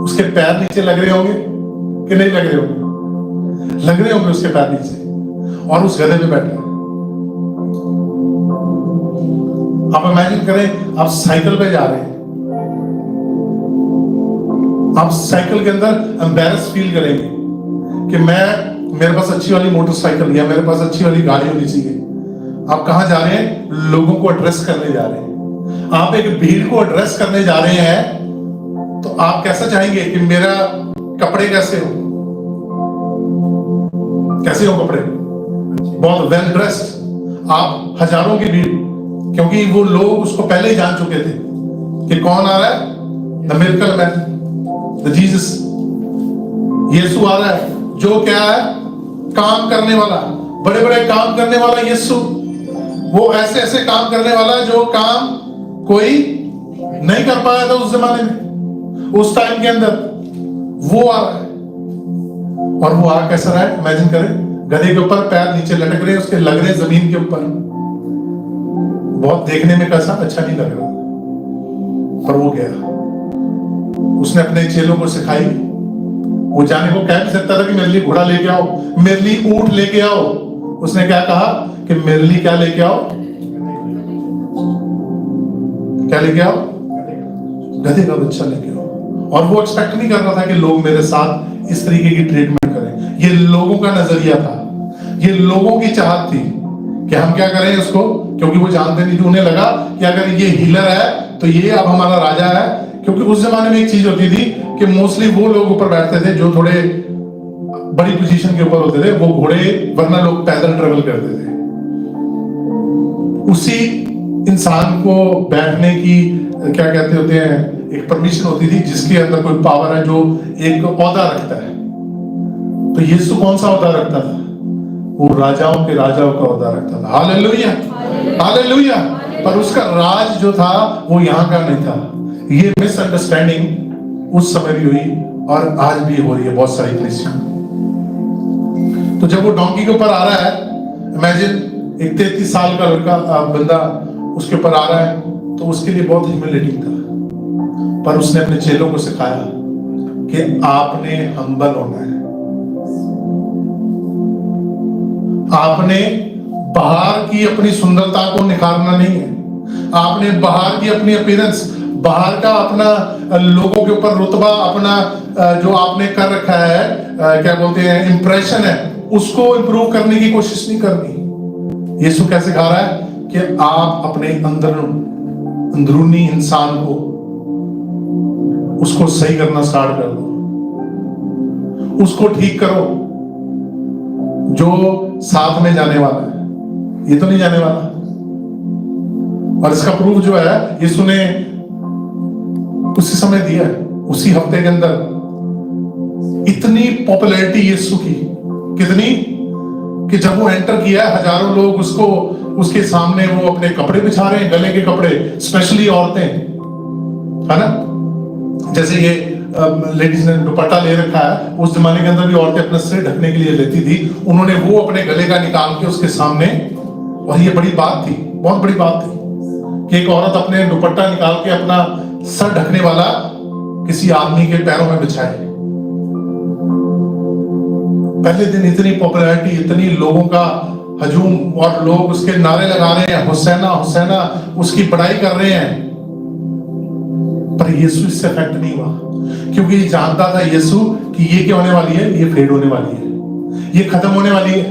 उसके पैर नीचे लग रहे होंगे कि नहीं लग रहे होंगे? लग रहे होंगे उसके पैर नीचे, और उस गधे पे बैठा है। आप इमेजिन करें, आप साइकिल पे जा रहे हैं, आप साइकिल के अंदर एम्बैरस फील करेंगे कि मेरे पास अच्छी वाली मोटरसाइकिल या मेरे पास अच्छी वाली गाड़ी होनी चाहिए। आप कहां जा रहे हैं? लोगों को एड्रेस करने जा रहे हैं। आप एक भीड़ को एड्रेस करने जा रहे हैं, तो आप कैसा चाहेंगे कि मेरा कपड़े कैसे हो? कैसे हो कपड़े? बहुत वेल ड्रेस्ड। आप हजारों की भीड़, क्योंकि वो लोग उसको पहले ही जान चुके थे कि कौन आ रहा है, the miracle man, the Jesus, Yeshu आ रहा है, जो क्या है, काम करने वाला, बड़े बड़े काम करने वाला यीशु, वो ऐसे ऐसे काम करने वाला जो काम कोई नहीं कर पाया था उस जमाने में, उस टाइम के अंदर। वो आ रहा है, और वो आ कैसा रहा है? इमेजिन करें, गधे के ऊपर पैर नीचे लटक रहे, उसके लग रहे जमीन के ऊपर, बहुत देखने में कैसा अच्छा नहीं लग रहा, पर वो गया, उसने अपने चेलों को सिखाई। वो जाने को कह भी सकता था कि मेरे लिए घोड़ा लेके आओ, मेरे लिए ऊंट लेके आओ। उसने क्या कहा कि मेरे लिए क्या लेके आओ? क्या लेके आओ? गधे का बच्चा लेके आओ। और वो एक्सपेक्ट नहीं कर रहा था कि लोग मेरे साथ इस तरीके की ट्रीटमेंट करें। ये लोगों का नजरिया था, ये लोगों की चाहत थी कि हम क्या करें उसको, क्योंकि वो जानते नहीं थे, उन्हें लगा कि अगर ये हीलर है तो ये अब हमारा राजा है। क्योंकि उस जमाने में एक चीज होती थी कि मोस्टली वो लोग ऊपर बैठते थे जो थोड़े बड़ी पोजीशन के ऊपर होते थे, वो घोड़े, वरना लोग पैदल ट्रेवल करते थे। उसी इंसान को बैठने की क्या कहते होते हैं, एक परमिशन होती थी, जिसके अंदर कोई पावर है, जो एक ओहदा रखता है। तो यीशु कौन सा ओहदा रखता था? वो राजाओं के राजाओं का ओहदा रखता था। Hallelujah, hallelujah. पर उसका राज जो था वो यहाँ का नहीं था। ये मिसअंडरस्टैंडिंग उस समय भी हुई और आज भी हो रही है बहुत सारी प्लेस। तो जब वो डोंकी के ऊपर आ रहा है, इमेजिन एक 33 साल का लड़का, बंदा उसके ऊपर आ रहा है, तो उसके लिए बहुत ह्यूमिलिटी था। पर उसने अपने चेलों को सिखाया कि आपने हम्बल होना है। आपने बाहर की अपनी सुंदरता को निखारना नहीं है। आपने बाहर की अपनी अपीयरेंस, बाहर का अपना लोगों के ऊपर रुतबा, अपना जो आपने कर रखा है, क्या बोलते हैं, इंप्रेशन है, उसको इंप्रूव करने की कोशिश नहीं करनी। यीशु कैसे सिखा रहा है कि आप अपने अंदरूनी इंसान को, उसको सही करना स्टार्ट कर दो, उसको ठीक करो। जो साथ में जाने वाला है, ये तो नहीं जाने वाला। और इसका प्रूफ जो है यीशु ने उसी समय दिया, उसी हफ्ते के अंदर। इतनी पॉपुलैरिटी यीशु की, कितनी कि जब वो एंटर किया, हजारों लोग उसको, उसके सामने वो अपने कपड़े बिछा रहे हैं, गले के कपड़े, स्पेशली औरतें, है ना। जैसे ये लेडीज ने दुपट्टा ले रखा है, उस जमाने के अंदर भी औरतें अपना सिर ढकने के लिए लेती थी, उन्होंने वो अपने गले का निकाल के उसके सामने, और ये बड़ी बात थी, बहुत बड़ी बात थी कि एक औरत अपने दुपट्टा निकाल के अपना सर ढकने वाला किसी आदमी के पैरों में बिछाए। पहले दिन इतनी पॉपुलैरिटी, इतनी लोगों का हजूम, और लोग उसके नारे लगा रहे हैं, हुसैना हुसैना, उसकी बड़ाई कर रहे हैं। पर यीशु इससे अफेक्ट नहीं हुआ, क्योंकि ये जानता था यीशु कि ये क्या होने वाली है, ये फेड होने वाली है, ये खत्म होने वाली है।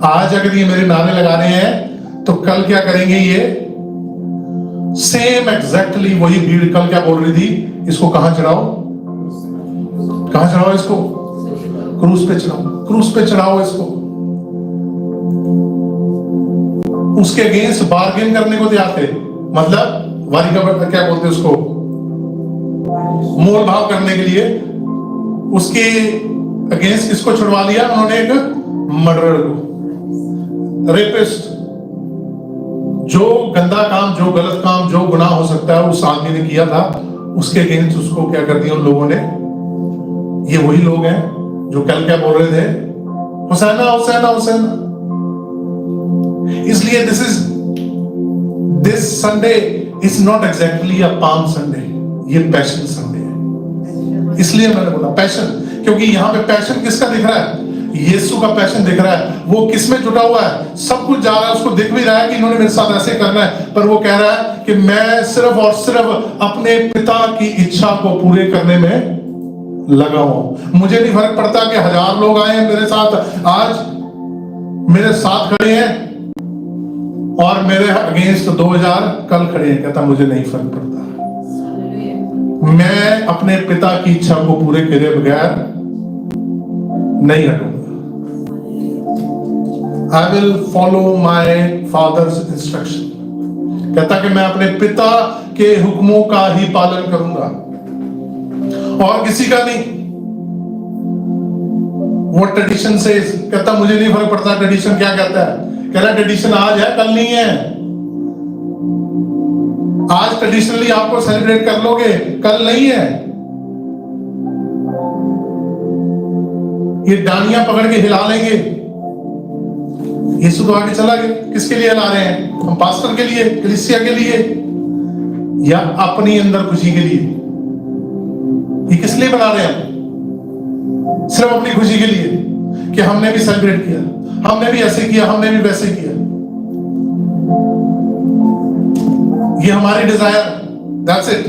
आज अगर ये मेरे नारे लगा रहे हैं, तो कल क्या करेंगे ये? सेम एग्जैक्टली वही भीड़ कल क्या बोल रही थी, इसको कहां चढ़ाओ, कहां चढ़ाओ इसको? क्रूस पे चढ़ाओ, क्रूस पे चढ़ाओ इसको। उसके अगेंस्ट बार्गेन करने को तैयार थे, मतलब वारी का क्या बोलते हैं उसको, मोल भाव करने के लिए। उसके अगेंस्ट किसको छुड़वा लिया उन्होंने? एक मर्डरर को, रेपिस्ट, जो गंदा काम, जो गलत काम, जो गुनाह हो सकता है उस आदमी ने किया था, उसके अगेंस्ट उसको क्या कर दिया उन लोगों ने। ये वही लोग हैं जो कल क्या बोल रहे थे, हुसैना हुसैना हुसैना। इसलिए this Sunday is not exactly a palm Sunday, ये पैशन संडे है। इसलिए मैंने बोला पैशन, क्योंकि यहां पे पैशन किसका दिख रहा है? यीशु का पैशन दिख रहा है। वो किस में जुटा हुआ है? सब कुछ जा रहा है, उसको दिख भी रहा है कि इन्होंने मेरे साथ ऐसे करना है, पर वो कह रहा है कि मैं सिर्फ और सिर्फ अपने पिता की इच्छा को पूरे करने में लगा हूं। मुझे नहीं फर्क पड़ता कि 1000 लोग आए हैं मेरे साथ, आज मेरे साथ खड़े हैं, और मेरे अगेंस्ट 2000 कल खड़े हैं। कहता मुझे नहीं फर्क पड़ता, मैं अपने पिता की इच्छा को पूरे करे बगैर नहीं हटूंगा। I will follow my father's instruction. कहता कि मैं अपने पिता के हुक्मों का ही पालन करूंगा और किसी का नहीं। वो ट्रेडिशन से कहता मुझे नहीं फर्क पड़ता ट्रेडिशन क्या कहता है। कह रहा ट्रेडिशन आज है कल नहीं है। आज ट्रेडिशनली आपको सेलिब्रेट कर लोगे, कल नहीं है। ये डांडियां पकड़ के हिला लेंगे। यीशु तो आगे चला गया, किसके लिए हिला रहे हैं? हम पास्टर के लिए, कलीसिया के लिए, या अपनी अंदर खुशी के लिए? ये किस लिए बना रहे हैं? सिर्फ अपनी खुशी के लिए कि हमने भी सेलिब्रेट किया, हमने भी ऐसे किया, हमने भी वैसे किया। ये हमारी डिजायर, दैट्स इट,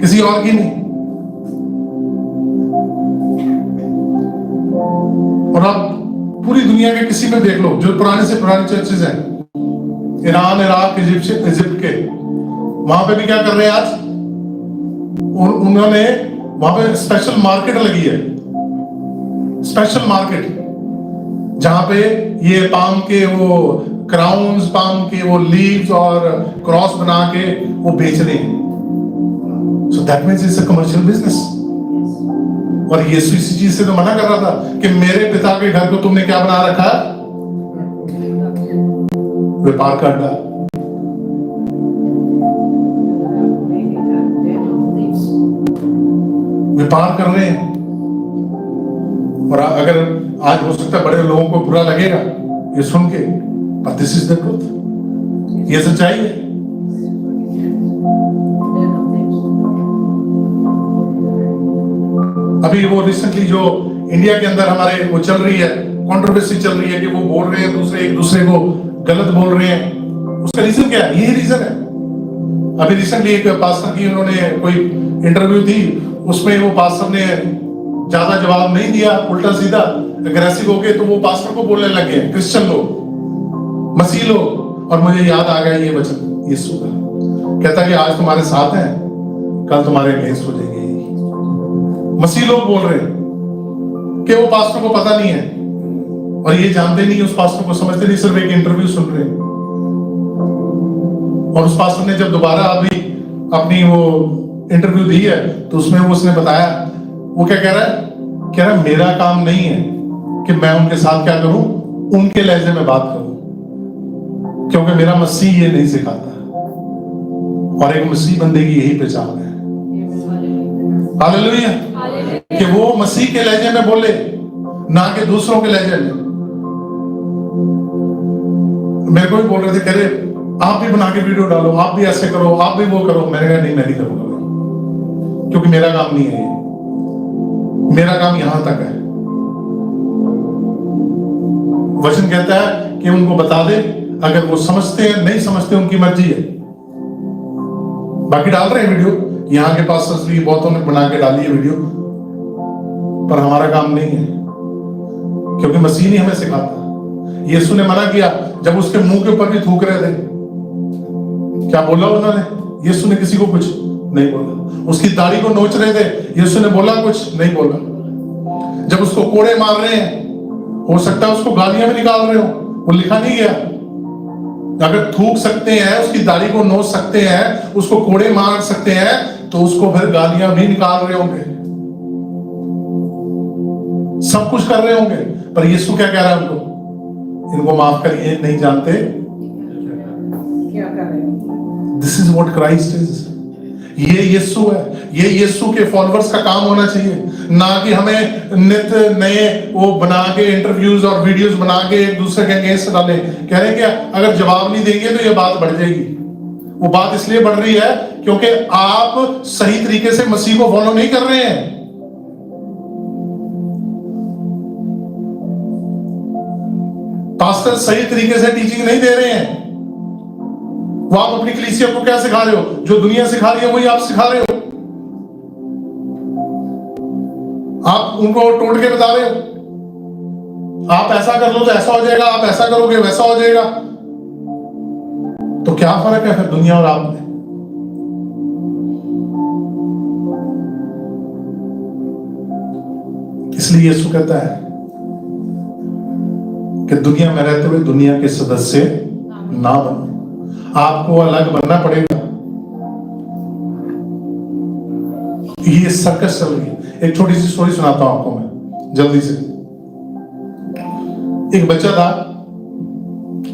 किसी और की नहीं। और आप पूरी दुनिया के किसी में देख लो, जो पुराने से पुराने चर्चेज हैं, ईरान, इराक, इजिप्ट के, वहां पे भी क्या कर रहे हैं आज? उन्होंने वहां पे स्पेशल मार्केट लगी है, स्पेशल मार्केट, जहां पे ये पाम के वो क्राउन्स, पाम के वो लीव्स और क्रॉस बना के वो बेच रहे हैं। So that means it's a commercial business. और यीशु इसी चीज से तो मना कर रहा था कि मेरे पिता के घर को तुमने क्या बना रखा है? व्यापार का अड्डा। व्यापार कर रहे हैं। और अगर आज हो सकता है बड़े लोगों को बुरा लगेगा ये सुन के, but this is the truth. ये सच्चाई है। अभी वो रिसेंटली जो इंडिया के अंदर हमारे वो चल रही है, कंट्रोवर्सी चल रही है कि वो बोल रहे हैं दूसरे एक दूसरे को गलत बोल रहे हैं, उसका रीजन क्या है? यही रीजन है। अभी रिसेंटली एक पास्टर की उन्होंने कोई इंटरव्यू थी, उसमें वो पास्टर ने ज्यादा जवाब नहीं दिया, उल्टा सीधा अग्रेसिव हो गए, तो वो पास्टर को बोलने लग गए, क्रिश्चियन लोग, मसीह लोग। और मुझे याद आ गया ये वचन यीशु का, कहता कि आज तुम्हारे साथ है, कल तुम्हारे अगेंस्ट हो जाएंगे। मसीह लोग बोल रहे हैं कि वो पास्टर को पता नहीं है, और ये जानते नहीं, उस पास्टर को समझते नहीं, सिर्फ एक इंटरव्यू सुन रहे हैं। और उस पास्टर ने जब दोबारा अभी अपनी वो इंटरव्यू दी है, तो उसमें उसने बताया, वो क्या कह रहा है? कह रहा है मेरा काम नहीं है कि मैं उनके साथ क्या करूं, उनके लहजे में बात करूं, क्योंकि मेरा मसीह ये नहीं सिखाता। और एक मसीह बंदे की यही पहचान है, हालेलुया, कि वो मसीह के लहजे में बोले, ना कि दूसरों के लहजे में। मेरे को भी बोल रहे थे, कह रहे आप भी बना के वीडियो डालो, आप भी ऐसे करो, आप भी वो करो। मैंने कहा नहीं, मैं नहीं करूंगा भाई, क्योंकि मेरा काम नहीं है ये, मेरा काम यहां तक है। वचन कहता है कि उनको बता दे, अगर वो समझते हैं नहीं समझते उनकी मर्जी है। बाकी डाल रहे हैं वीडियो, यहाँ के पास भी बहुतों ने बना के डाली है वीडियो, पर हमारा काम नहीं है, क्योंकि मसीह नहीं हमें सिखाता। यीशु ने मना किया जब उसके मुंह के ऊपर भी थूक रहे थे, क्या बोला उन्होंने? यीशु ने किसी को कुछ नहीं बोला। उसकी दाढ़ी को नोच रहे थे, यीशु ने बोला कुछ नहीं बोला। जब उसको कोड़े मार रहे हैं, हो सकता है उसको गालियां भी निकाल रहे हो, वो लिखा नहीं गया। अगर थूक सकते हैं, उसकी दाढ़ी को नोच सकते हैं, उसको कोड़े मार सकते हैं, तो उसको फिर गालियां भी निकाल रहे होंगे, सब कुछ कर रहे होंगे। पर यीशु क्या कह रहा है उनको? इनको माफ करिए, नहीं जानते क्या कर रहे हो। This is what Christ is. ये यीशु है, ये यीशु के फॉलोअर्स का काम होना चाहिए, ना कि हमें नित्य नए वो बना के इंटरव्यूज और वीडियोस बना के एक दूसरे के अगेंस्ट डालें। कह रहे हैं कि अगर जवाब नहीं देंगे तो ये बात बढ़ जाएगी। वो बात इसलिए बढ़ रही है क्योंकि आप सही तरीके से मसीह को फॉलो नहीं कर रहे हैं। पास्टर सही तरीके से टीचिंग नहीं दे रहे हैं। वो आप अपनी कलीसिया को क्या सिखा रहे हो? जो दुनिया सिखा रही है वही आप सिखा रहे हो। आप उनको तोड़ के बता रहे हो, आप ऐसा कर लो तो ऐसा हो जाएगा, आप ऐसा करोगे वैसा हो जाएगा। तो क्या फर्क है फिर दुनिया और आप में? इसलिए यीशु कहता है कि दुनिया में रहते हुए दुनिया के सदस्य ना बनो, आपको अलग बनना पड़ेगा। ये सर्कस चल रही है। एक छोटी सी स्टोरी सुनाता हूं आपको मैं जल्दी से। एक बच्चा था,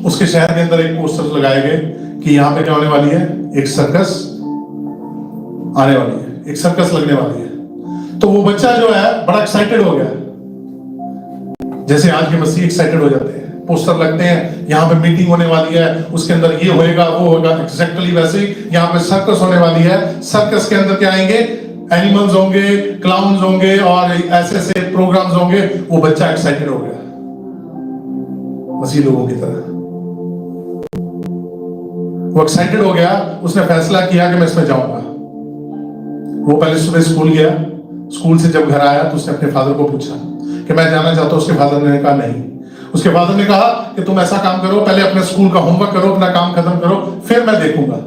उसके शहर के अंदर एक पोस्टर लगाए गए कि यहाँ पे क्या होने वाली है, एक सर्कस आने वाली है, एक सर्कस लगने वाली है। तो वो बच्चा जो है बड़ा एक्साइटेड हो गया, जैसे आज के मसीह एक्साइटेड हो जाते हैं। पोस्टर लगते हैं, यहाँ पे मीटिंग होने वाली है, उसके अंदर ये होएगा वो होगा। एक्जैक्टली वैसे ही यहाँ पे सर्कस होने वाली है। सर्कस के अंदर क्या आएंगे? एनिमल्स होंगे, क्लाउन्स होंगे और ऐसे ऐसे प्रोग्राम्स होंगे। वो बच्चा एक्साइटेड हो गया मसीह लोगों की तरह। वो एक्साइटेड हो गया, उसने फैसला किया कि मैं इसमें जाऊंगा। वो पहले सुबह स्कूल गया, स्कूल से जब घर आया तो उसने अपने फादर को पूछा कि मैं जाना चाहता हूं। उसके फादर ने कहा नहीं। उसके फादर ने कहा कि तुम ऐसा काम करो, पहले अपने स्कूल का होमवर्क करो, अपना काम खत्म करो, फिर मैं देखूंगा।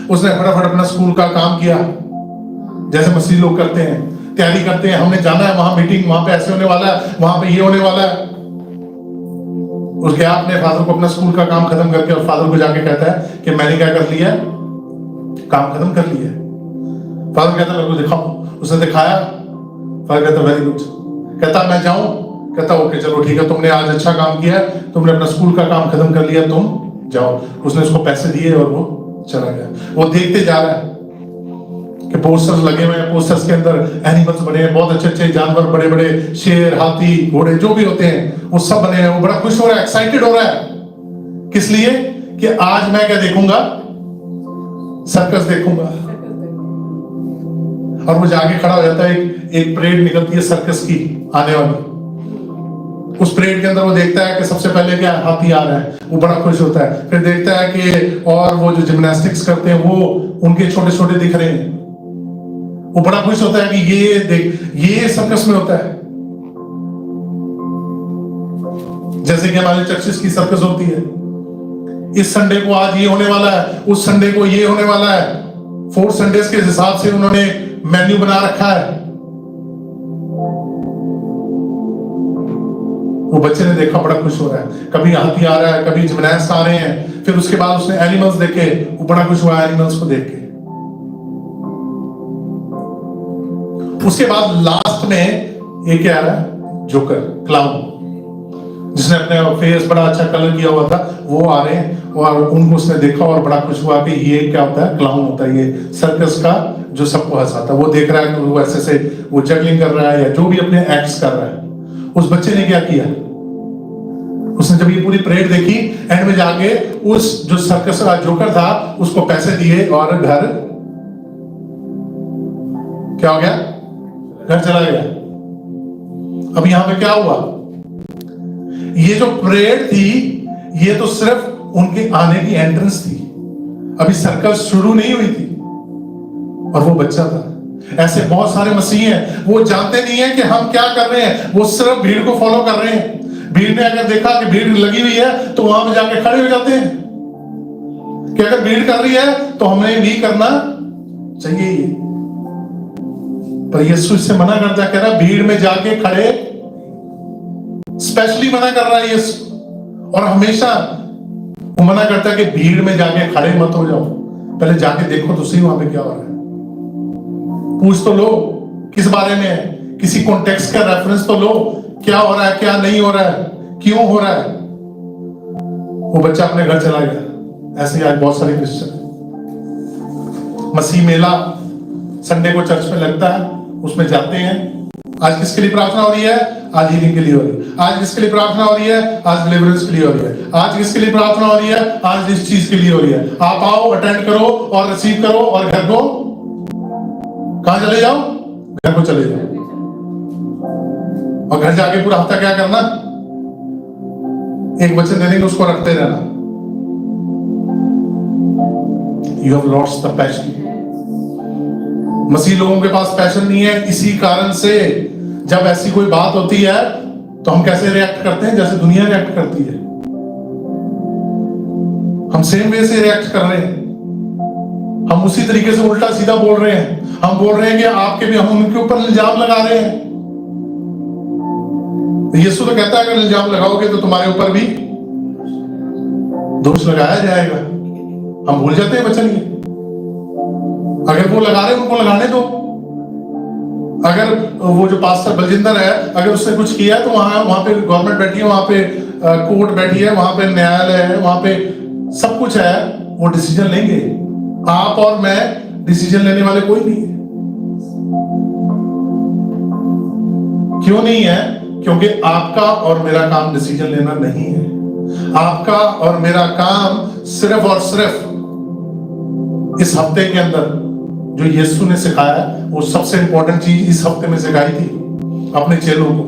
उसने फटाफट अपना स्कूल का काम किया, जैसे मसीह लोग करते हैं, तैयारी करते हैं। हमने जाना है वहां मीटिंग, वहां पे ऐसे होने वाला है, वहां पे ये होने वाला है। उसके अपने फादर को अपना स्कूल का काम खत्म करके और फादर को जाके कहता है कि मैंने क्या कर लिया, काम खत्म कर लिया। फादर कहता है मेरे को दिखाओ। उसने दिखाया। फादर कहता वेरी गुड। कहता मैं जाऊं? कहता ओके चलो ठीक है, तुमने आज अच्छा काम किया, तुमने अपना स्कूल का काम खत्म कर लिया, तुम जाओ। उसने उसको पैसे दिए और वो चला गया। वो देखते जा रहा है कि पोस्टर्स लगे हुए हैं, पोस्टर्स के अंदर एनिमल्स बने हैं, बहुत अच्छे अच्छे जानवर, बड़े बड़े शेर, हाथी, घोड़े जो भी होते हैं वो सब बने हैं। वो बड़ा खुश हो रहा है, एक्साइटेड हो रहा है। किस लिए? कि आज मैं क्या देखूंगा, सर्कस देखूंगा। और वो जाके खड़ा हो जाता है, एक परेड निकलती है सर्कस की आने वाली। उस परेड के अंदर वो देखता है कि सबसे पहले क्या हाथी आ रहा है, वो बड़ा खुश होता है। फिर देखता है कि और वो जो जिम्नास्टिक्स करते हैं वो उनके छोटे छोटे दिख रहे हैं, वो बड़ा खुश होता है कि ये देख, ये सर्कस में होता है। जैसे कि हमारे चर्चेस की सर्कस होती है, इस संडे को आज ये होने वाला है, उस संडे को ये होने वाला है। 4 संडेज के हिसाब से उन्होंने मेन्यू बना रखा है। वो बच्चे ने देखा, बड़ा खुश हो रहा है, कभी हाथी आ रहा है, कभी जिम्नास्ट आ रहे हैं। फिर उसके बाद उसने एनिमल्स देखे, वो बड़ा खुश हुआ एनिमल्स को देख के। उसके बाद लास्ट में एक क्या आ रहा है, जोकर, क्लाउन, जिसने अपने फेस बड़ा अच्छा कलर किया हुआ था, वो आ रहे हैं। और उनको उसने देखा और बड़ा खुश हुआ कि ये क्या होता है, क्लाउन होता है, ये सर्कस का जो सबको हंसाता है। वो देख रहा है कि वो ऐसे से वो जगलिंग कर रहा है या जो भी अपने एक्ट्स कर रहा है। उस बच्चे ने क्या किया, उसने जब ये पूरी परेड देखी, एंड में जाके उस जो सर्कस का जोकर था उसको पैसे दिए और घर क्या हो गया, घर चला गया। अब यहां पे क्या हुआ, ये जो परेड थी ये तो सिर्फ उनके आने की एंट्रेंस थी, अभी सर्कस शुरू नहीं हुई थी। और वो बच्चा था। ऐसे बहुत सारे मसीह हैं, वो जानते नहीं है कि हम क्या कर रहे हैं, वो सिर्फ भीड़ को फॉलो कर रहे हैं। भीड़ ने अगर देखा कि भीड़ लगी हुई है तो वहां पे जाके खड़े हो जाते हैं कि अगर भीड़ कर रही है तो हमें भी करना चाहिए। पर यीशु इससे मना करता है, कह रहा भीड़ में जाके खड़े, स्पेशली मना कर रहा है यीशु। और हमेशा वो मना करता है कि भीड़ में जाके खड़े मत हो जाओ, पहले जाके देखो तो सही वहां पे क्या हो रहा है, पूछ तो लो किस बारे में है, किसी कॉन्टेक्स्ट का रेफरेंस तो लो, क्या हो रहा है, क्या नहीं हो रहा है, क्यों हो रहा है। वो बच्चा अपने घर चला गया। ऐसे ही आज बहुत सारे क्रिश्चियन, मसीह मेला संडे को चर्च में लगता है, उसमें जाते हैं। आज किसके लिए प्रार्थना हो रही है, आज हीलिंग के लिए हो रही है। आज किसके लिए प्रार्थना हो रही है, आज डिलीवरेंस के लिए हो रही है। आज किसके लिए प्रार्थना हो रही है, आज इस चीज के लिए हो रही है। आप आओ, अटेंड करो और रिसीव करो और घर को कहां चले जाओ, घर को चले जाओ। और घर जाके पूरा हफ्ता क्या करना, एक वचन देने को उसको रखते रहना। You have lost the passion. मसीह लोगों के पास पैशन नहीं है। इसी कारण से जब ऐसी कोई बात होती है तो हम कैसे रिएक्ट करते हैं, जैसे दुनिया रिएक्ट करती है। हम सेम वे से रिएक्ट कर रहे हैं, हम उसी तरीके से उल्टा सीधा बोल रहे हैं। हम बोल रहे हैं कि आपके भी, हम उनके ऊपर इल्जाम लगा रहे हैं। यीशु तो कहता है अगर इल्जाम लगाओगे तो तुम्हारे ऊपर भी दोष लगाया जाएगा। हम भूल जाते हैं वचन ये। अगर वो लगा रहे उनको लगाने दो। अगर वो जो पास्टर बलजिंदर है, अगर उसने कुछ किया तो वहां पे गवर्नमेंट बैठी है, वहां पे कोर्ट बैठी है, वहां पे न्यायालय है, वहां पे सब कुछ है, वो डिसीजन लेंगे। आप और मैं डिसीजन लेने वाले कोई नहीं है। क्यों नहीं है? क्योंकि आपका और मेरा काम डिसीजन लेना नहीं है। आपका और मेरा काम सिर्फ और सिर्फ इस हफ्ते के अंदर जो यीशु ने सिखाया, वो सबसे इंपॉर्टेंट चीज इस हफ्ते में सिखाई थी अपने चेलों को।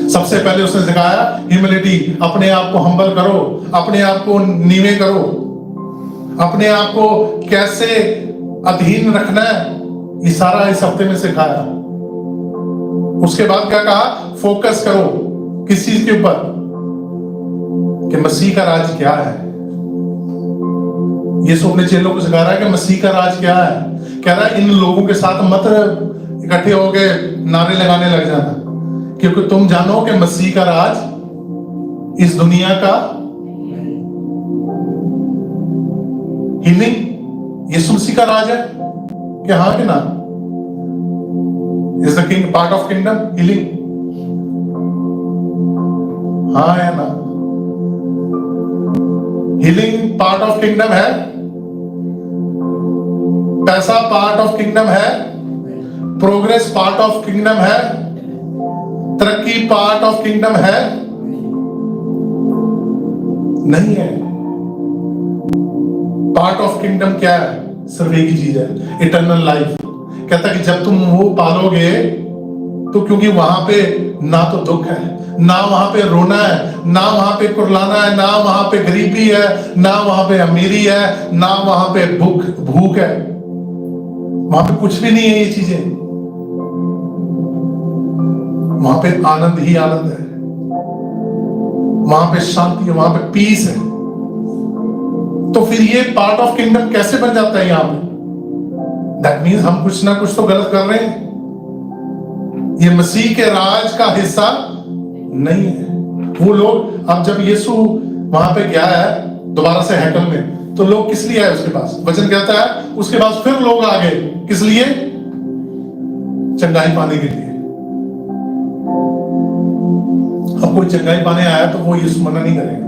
सबसे पहले उसने सिखाया ह्यूमिलिटी, अपने आप को हम्बल करो, अपने आप को नीवे करो, अपने आप को कैसे अधीन रखना है, ये सारा इस हफ्ते में सिखाया। उसके बाद क्या कहा, फोकस करो किस चीज के ऊपर, कि मसीह का राज क्या है। यीशु अपने चेलों को सिखा रहा है कि मसीह का राज क्या है। कह रहा है इन लोगों के साथ मत इकट्ठे होके नारे लगाने लग जाना, क्योंकि तुम जानो कि मसीह का राज इस दुनिया का हीलिंग यीशु मसीह का राज है कि हाँ कि ना? Is the king part of kingdom healing? हाँ या ना? हीलिंग पार्ट ऑफ किंगडम है, पैसा पार्ट ऑफ किंगडम है, प्रोग्रेस पार्ट ऑफ किंगडम है, तरक्की पार्ट ऑफ किंगडम है? नहीं है। पार्ट ऑफ किंगडम क्या है? सिर्फ एक ही चीज है, इटर्नल लाइफ। कहता है कि जब तुम वो पालोगे तो, क्योंकि वहां पे ना तो दुख है, ना वहां पे रोना है, ना वहां पे कुर्लाना है, ना वहां पे गरीबी है, ना वहां पे अमीरी है, ना वहां पे भूख है, वहां पे कुछ भी नहीं है ये चीजें। वहां पे आनंद ही आनंद है, वहां पे शांति है, वहां पे पीस है। तो फिर ये पार्ट ऑफ किंगडम कैसे बन जाता है यहाँ पे? दैट मीन्स हम कुछ ना कुछ तो गलत कर रहे हैं। ये मसीह के राज का हिस्सा नहीं है। वो लोग, अब जब यीशु वहां पे गया है दोबारा से हैकल में, तो लोग किस लिए आए उसके पास? वचन कहता है उसके पास फिर लोग आ गए, किस लिए? चंगाई पाने के लिए। अब कोई चंगाई पाने आया तो वो यीशु मना नहीं करेगा,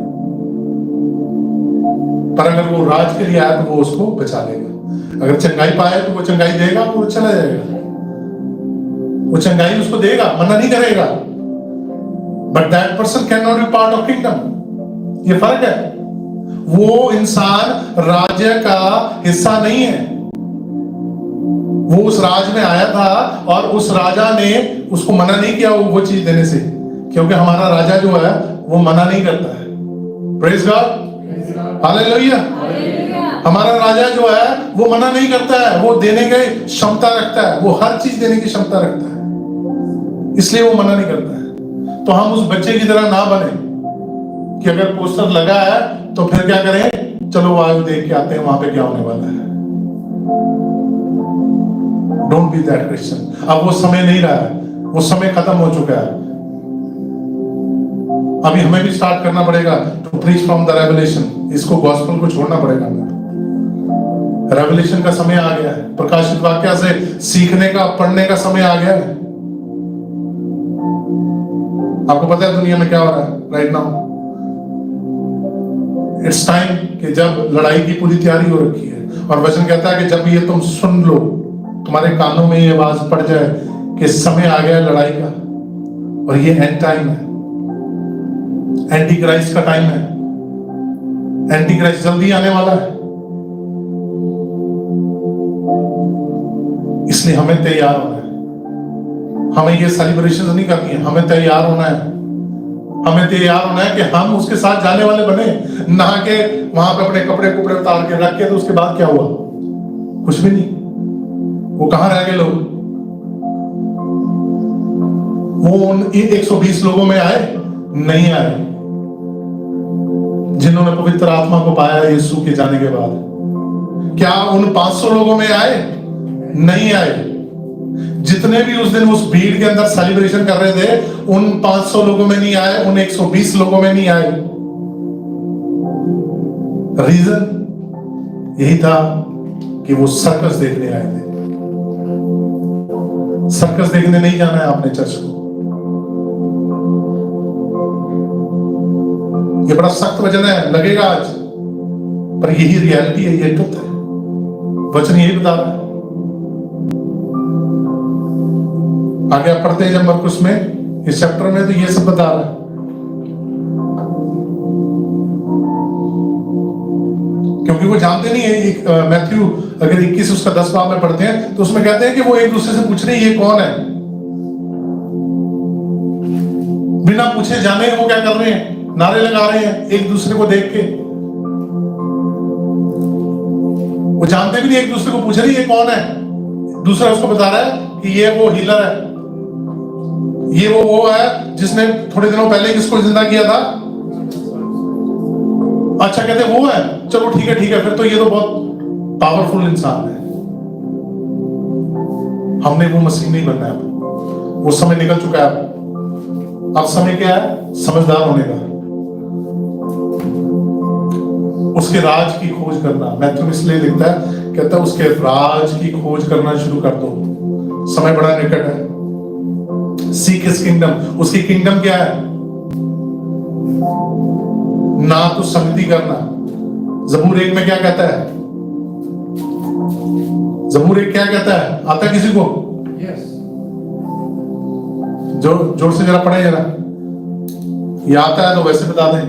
पर अगर वो राज के लिए आया तो वो उसको बचा लेगा। अगर चंगाई पाए तो वो चंगाई देगा, वो चला जाएगा, वो चंगाई उसको देगा, मना नहीं करेगा। But that person can not be part of kingdom. ये फर्क है। वो इंसान राज्य का हिस्सा नहीं है। वो उस राज में आया था और उस राजा ने उसको मना नहीं किया वो चीज देने से, क्योंकि हमारा राजा जो है वो मना नहीं करता है। Praise God, hallelujah. हमारा राजा जो है वो मना नहीं करता है, वो देने की क्षमता रखता है, वो हर चीज देने की क्षमता रखता है, इसलिए वो मना नहीं करता है। तो हम उस बच्चे की तरह ना बने कि अगर पोस्टर लगा है तो फिर क्या करें, चलो वायु देख के आते हैं वहां पे क्या होने वाला है। Don't be that Christian. अब वो समय नहीं रहा है, वो समय खत्म हो चुका है। अभी हमें भी स्टार्ट करना पड़ेगा to preach from the Revelation. इसको गॉस्पेल को छोड़ना पड़ेगा हमें। रेवलेशन का समय आ गया है, प्रकाशित वाक्य से सीखने का, पढ़ने का समय आ गया है। आपको पता है दुनिया में क्या हो रहा है राइट नाउ? इट्स टाइम कि जब लड़ाई की पूरी तैयारी हो रखी है, और वचन कहता है कि जब ये तुम सुन लो, तुम्हारे कानों में ये आवाज पड़ जाए कि समय आ गया लड़ाई का, और ये एंड टाइम है, एंटी क्राइस्ट का टाइम है। एंटी क्राइस्ट जल्दी आने वाला है, इसलिए हमें तैयार होना है। हमें ये सेलिब्रेशन नहीं करनी है, हमें तैयार होना है। हमें तैयार होना है कि हम उसके साथ जाने वाले बने, नहा के वहां पे अपने कपड़े कुपड़े उतार के रख के, तो उसके बाद क्या हुआ? कुछ भी नहीं। वो कहां रह गए लोग? वो उन 120 लोगों में आए? नहीं आए, जिन्होंने पवित्र आत्मा को पाया यीशु के जाने के बाद। क्या उन 500 लोगों में आए? नहीं आए। जितने भी उस दिन उस भीड़ के अंदर सेलिब्रेशन कर रहे थे, उन 500 लोगों में नहीं आए, उन 120 लोगों में नहीं आए। रीजन यही था कि वो सर्कस देखने आए थे। सर्कस देखने नहीं जाना है आपने चर्च को। ये बड़ा सख्त वचन है, लगेगा आज, पर यही रियलिटी है, ये ट्रुथ है। वचन यही बता रहा है। आगे आप पढ़ते हैं जब मरकुस में इस चैप्टर में, तो ये सब बता रहा है। क्योंकि वो जानते नहीं है। मैथ्यू अगर 21 उसका 10 बाब में पढ़ते हैं तो उसमें कहते हैं कि वो एक दूसरे से पूछ रहे हैं ये कौन है। बिना पूछे जाने वो क्या कर रहे हैं? नारे लगा रहे हैं एक दूसरे को देख के। वो जानते भी नहीं, एक दूसरे को पूछ रही है ये कौन है। दूसरा उसको बता रहा है कि ये वो हीलर है, ये वो है जिसने थोड़े दिनों पहले किसको जिंदा किया था। अच्छा, कहते वो है, चलो ठीक है फिर तो ये तो बहुत पावरफुल इंसान है। हमने वो मसीह नहीं बनना है। वो समय निकल चुका है। अब समय क्या है? समझदार होने का, उसके राज की खोज करना। मैथ्यू इसलिए लिखता है, कहता है उसके राज की खोज करना शुरू कर दो, समय बड़ा निकट है। Seek his kingdom. उसकी किंगडम क्या है? ना तो संगति करना। ज़बूर 1 में क्या कहता है? ज़बूर 1 क्या कहता है? आता है किसी को? जो जोर से जरा पढ़े जरा, ये आता है तो वैसे बता दें।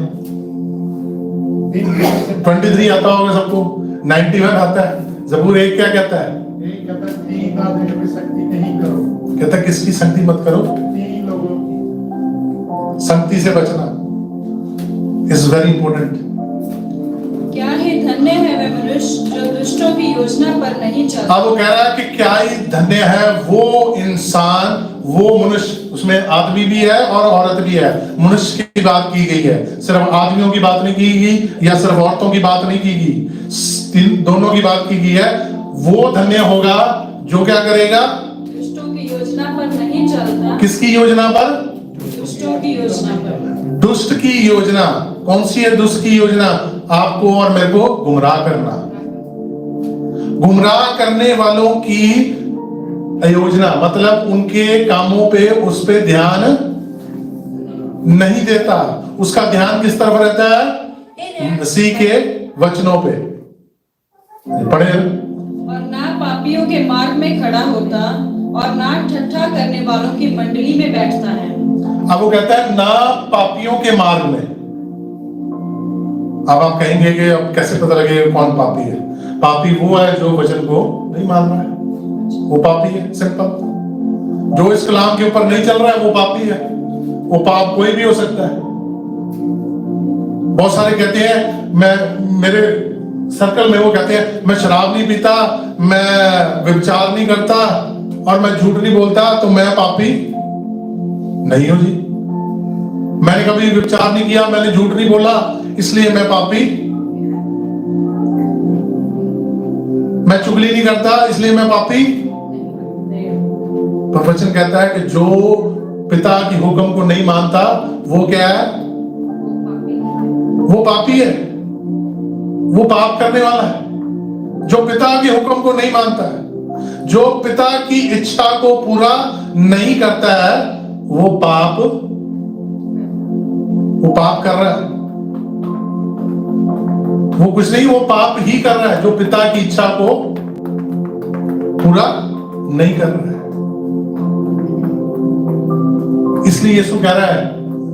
23 आता होगा सबको। 91 आता है, ज़बूर 1 क्या कहता है? कहता है 3 आदमियों की संगति नहीं करो। कहता है किसकी संगति मत करो? 3 लोगों की संगति से बचना इज वेरी इंपॉर्टेंट। क्या ही धन्य है वह मनुष्य जो दुष्टों की योजना पर नहीं चलता। अब वो कह रहा है कि क्या ही धन्य है वो इंसान, वो मनुष्य, उसमें आदमी भी है और औरत भी है। मनुष्य की बात की गई है, सिर्फ आदमियों की बात नहीं की गई या सिर्फ औरतों की बात नहीं की गई, दोनों की बात की गई है। वो धन्य होगा जो क्या करेगा? दुष्टों की योजना पर नहीं चलता। किसकी योजना पर? दुष्टों की योजना पर। दुष्ट की योजना कौन सी है? दुष्ट की योजना आपको और मेरे को गुमराह करना, गुमराह करने वालों की योजना, मतलब उनके कामों पे उस पे ध्यान नहीं देता। उसका ध्यान किस तरफ रहता है? मसीह के वचनों पे। पढ़े। और ना पापियों के मार्ग में खड़ा होता और ना ठट्ठा करने वालों की मंडली में बैठता है। अब वो कहता है ना पापियों के मार्ग में। अब आप कहेंगे कि अब कैसे पता लगेगा कौन पापी है? पापी वो है जो वचन को नहीं मान रहा है, वो पापी है, सिंपल। जो इस कलाम के ऊपर नहीं चल रहा है वो पापी है। वो पाप कोई भी हो सकता है। बहुत सारे कहते हैं, मैं मेरे सर्कल में वो कहते हैं मैं शराब नहीं पीता, मैं व्यभिचार नहीं करता और मैं झूठ नहीं बोलता, तो मैं पापी नहीं हूं जी। मैंने कभी व्यभिचार नहीं किया, मैंने झूठ नहीं बोला, इसलिए मैं पापी। मैं चुगली नहीं करता, इसलिए मैं पापी। पर वचन कहता है कि जो पिता की हुक्म को नहीं मानता वो क्या है? वो पापी है, वो पाप करने वाला है। जो पिता के हुक्म को नहीं मानता है, जो पिता की इच्छा को पूरा नहीं करता है, वो पाप कर रहा है। वो कुछ नहीं, वो पाप ही कर रहा है जो पिता की इच्छा को पूरा नहीं कर रहा है। इसलिए यीशु कह रहा है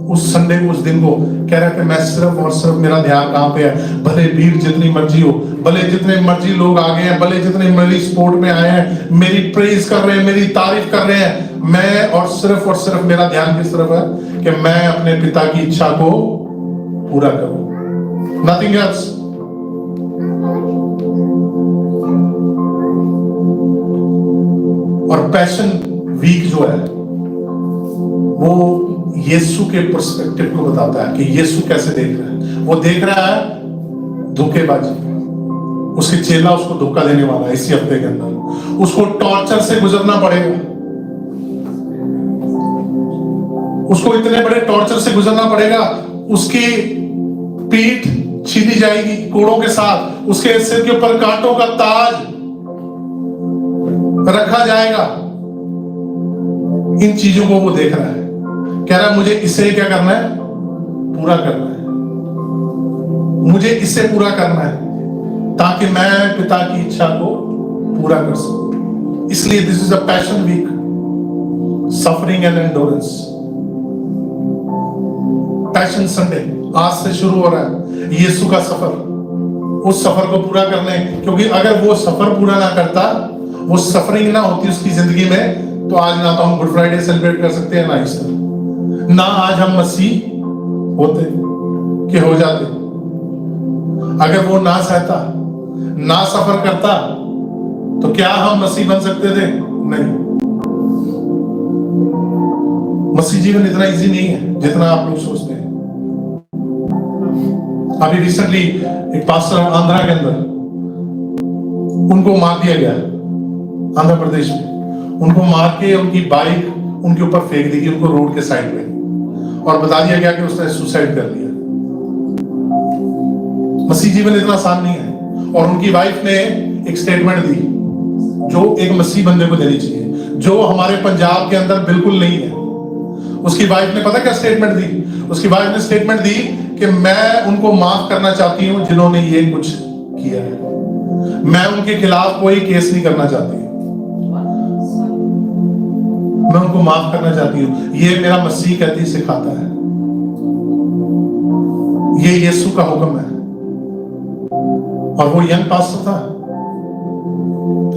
उस संडे को, उस दिन को कह रहा है कि मैं सिर्फ और सिर्फ, मेरा ध्यान कहां पे है? भले भीड़ जितनी मर्जी हो, भले जितने मर्जी लोग आ गए हैं, भले जितने मेरी सपोर्ट में आए हैं, मेरी प्रेज कर रहे हैं, मेरी तारीफ कर रहे हैं, मैं और सिर्फ मेरा ध्यान किस तरफ है? कि मैं अपने पिता की इच्छा को पूरा करूं, नथिंग एल्स। और पैशन वीक जो है वो यीशु के पर्सपेक्टिव को बताता है कि यीशु कैसे देख रहा है। वो देख रहा है धोखेबाजी, उसके चेला उसको धोखा देने वाला है। इसी हफ्ते के अंदर उसको टॉर्चर से गुजरना पड़ेगा, उसको इतने बड़े टॉर्चर से गुजरना पड़ेगा। उसकी पीठ छीनी जाएगी कोड़ों के साथ, उसके सिर के ऊपर कांटों का ताज रखा जाएगा। इन चीजों को वो देख रहा है, कह रहा है मुझे इसे क्या करना है? पूरा करना है, मुझे इसे पूरा करना है ताकि मैं पिता की इच्छा को पूरा कर सकूं। इसलिए this is a passion week, suffering and endurance. Passion Sunday आज से शुरू हो रहा है, यीशु का सफर। उस सफर को पूरा करने, क्योंकि अगर वो सफर पूरा ना करता, वो सफरिंग ना होती उसकी जिंदगी में, तो आज ना तो हम गुड फ्राइडे सेलिब्रेट कर सकते हैं, ना ईस्टर, ना आज हम मसीह होते कि हो जाते। अगर वो ना सहता, ना सफर करता, तो क्या हम मसीह बन सकते थे? नहीं। मसीह जीवन इतना इजी नहीं है जितना आप लोग सोचते हैं। अभी रिसेंटली एक पास्टर आंध्रा के अंदर, उनको मार दिया गया, आंध्र प्रदेश में। उनको मार के उनकी बाइक उनके ऊपर फेंक दी गई, उनको रोड के साइड पे, और बता दिया गया कि उसने सुसाइड कर लिया। मसीह जीवन इतना आसान नहीं है। और उनकी वाइफ ने एक स्टेटमेंट दी जो एक मसीह बंदे को देनी चाहिए, जो हमारे पंजाब के अंदर बिल्कुल नहीं है। उसकी वाइफ ने पता क्या स्टेटमेंट दी? उसकी वाइफ ने स्टेटमेंट दी कि मैं उनको माफ करना चाहती हूं जिन्होंने ये कुछ किया है, मैं उनके खिलाफ कोई केस नहीं करना चाहती, मैं उनको माफ करना चाहती हूं। ये मेरा मसीह कहती सिखाता है, ये यीशु का हुक्म है। और वो यंग पास्टर था,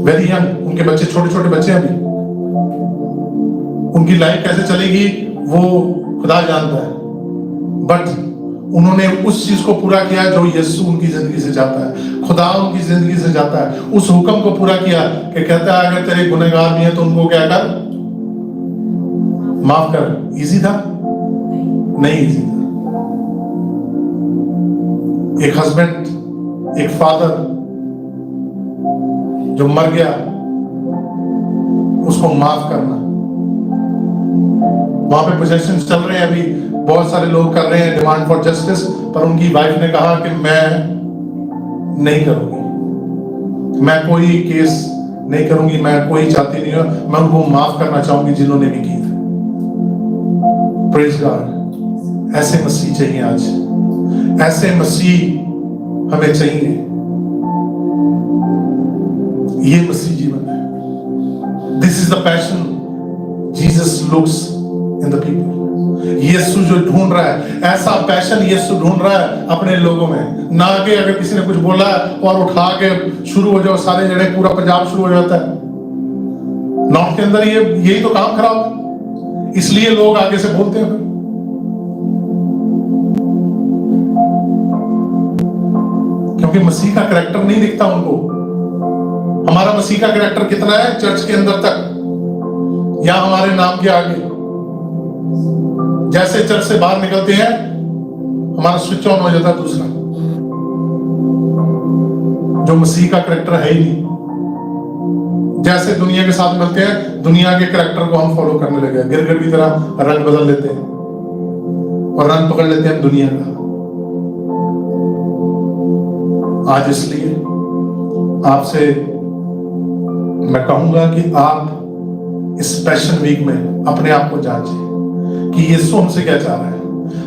वेरी यंग, उनके बच्चे छोटे छोटे बच्चे अभी, उनकी लाइफ कैसे चलेगी वो खुदा जानता है, बट उन्होंने उस चीज को पूरा किया जो यीशु उनकी जिंदगी से चाहता है, खुदा उनकी जिंदगी से चाहता है, उस हुक्म को पूरा किया कि कहता है अगर तेरे गुनहगार भी हैं तो उनको क्या कर, माफ कर। इजी था? नहीं इजी था। एक हस्बैंड, एक फादर जो मर गया, उसको माफ करना। वहां पे पोजेशन चल रहे हैं अभी, बहुत सारे लोग कर रहे हैं डिमांड फॉर जस्टिस, पर उनकी वाइफ ने कहा कि मैं नहीं करूंगी, मैं कोई केस नहीं करूंगी, मैं कोई चाहती नहीं हूं, मैं उनको माफ करना चाहूंगी जिन्होंने भी की थी। Praise God. ऐसे मसीह चाहिए आज, ऐसे मसीह हमें चाहिए। ये मसीह जीवन है। This is the passion Jesus looks in the people. Yeshu जो ढूंढ रहा है, ऐसा पैशन यीशु ढूंढ रहा है अपने लोगों में। ना कि अगर किसी ने कुछ बोला और उठा के शुरू हो जाओ, सारे जगह पूरा पंजाब शुरू हो जाता है। नॉर्थ के अंदर ये यही तो काम खराब है, इसलिए लोग आगे से बोलते हैं। क्योंकि मसीह का कैरेक्टर नहीं दिखता उनको। हमारा मसीह का कैरेक्टर कितना है चर्च के अंदर तक या हमारे नाम के आगे। जैसे चर्च से बाहर निकलते हैं हमारा स्विच ऑन हो जाता है दूसरा, जो मसीह का कैरेक्टर है ही नहीं। जैसे दुनिया के साथ मिलते हैं, दुनिया के कैरेक्टर को हम फॉलो करने लगे, गिरगिट की तरह रंग बदल लेते हैं और रंग पकड़ लेते हैं दुनिया का। आज इसलिए आपसे मैं कहूंगा कि आप इस पैशन वीक में अपने आप को जांचें कि यीशु हमसे क्या चाह रहा है।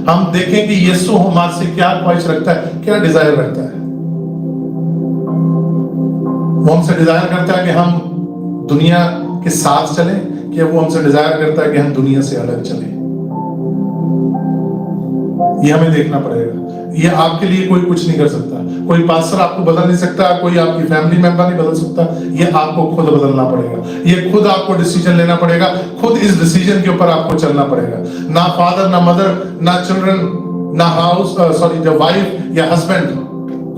हम देखें कि यीशु हमारे से क्या ख्वाहिश रखता है, क्या डिजायर रखता है। वो हमसे डिजायर करता है कि हम दुनिया के साथ चलें, कि वो हमसे डिजायर करता है कि हम दुनिया से अलग चलें। ये हमें देखना पड़ेगा। ये आपके लिए कोई कुछ नहीं कर सकता, कोई पास्टर आपको बदल नहीं सकता, कोई आपकी फैमिली मेंबर नहीं बदल सकता। ये आपको खुद बदलना पड़ेगा, ये खुद आपको डिसीजन लेना पड़ेगा, खुद इस डिसीजन के ऊपर आपको चलना पड़ेगा। ना फादर, ना मदर, ना चिल्ड्रन, ना हाउस जो वाइफ या हस्बैंड,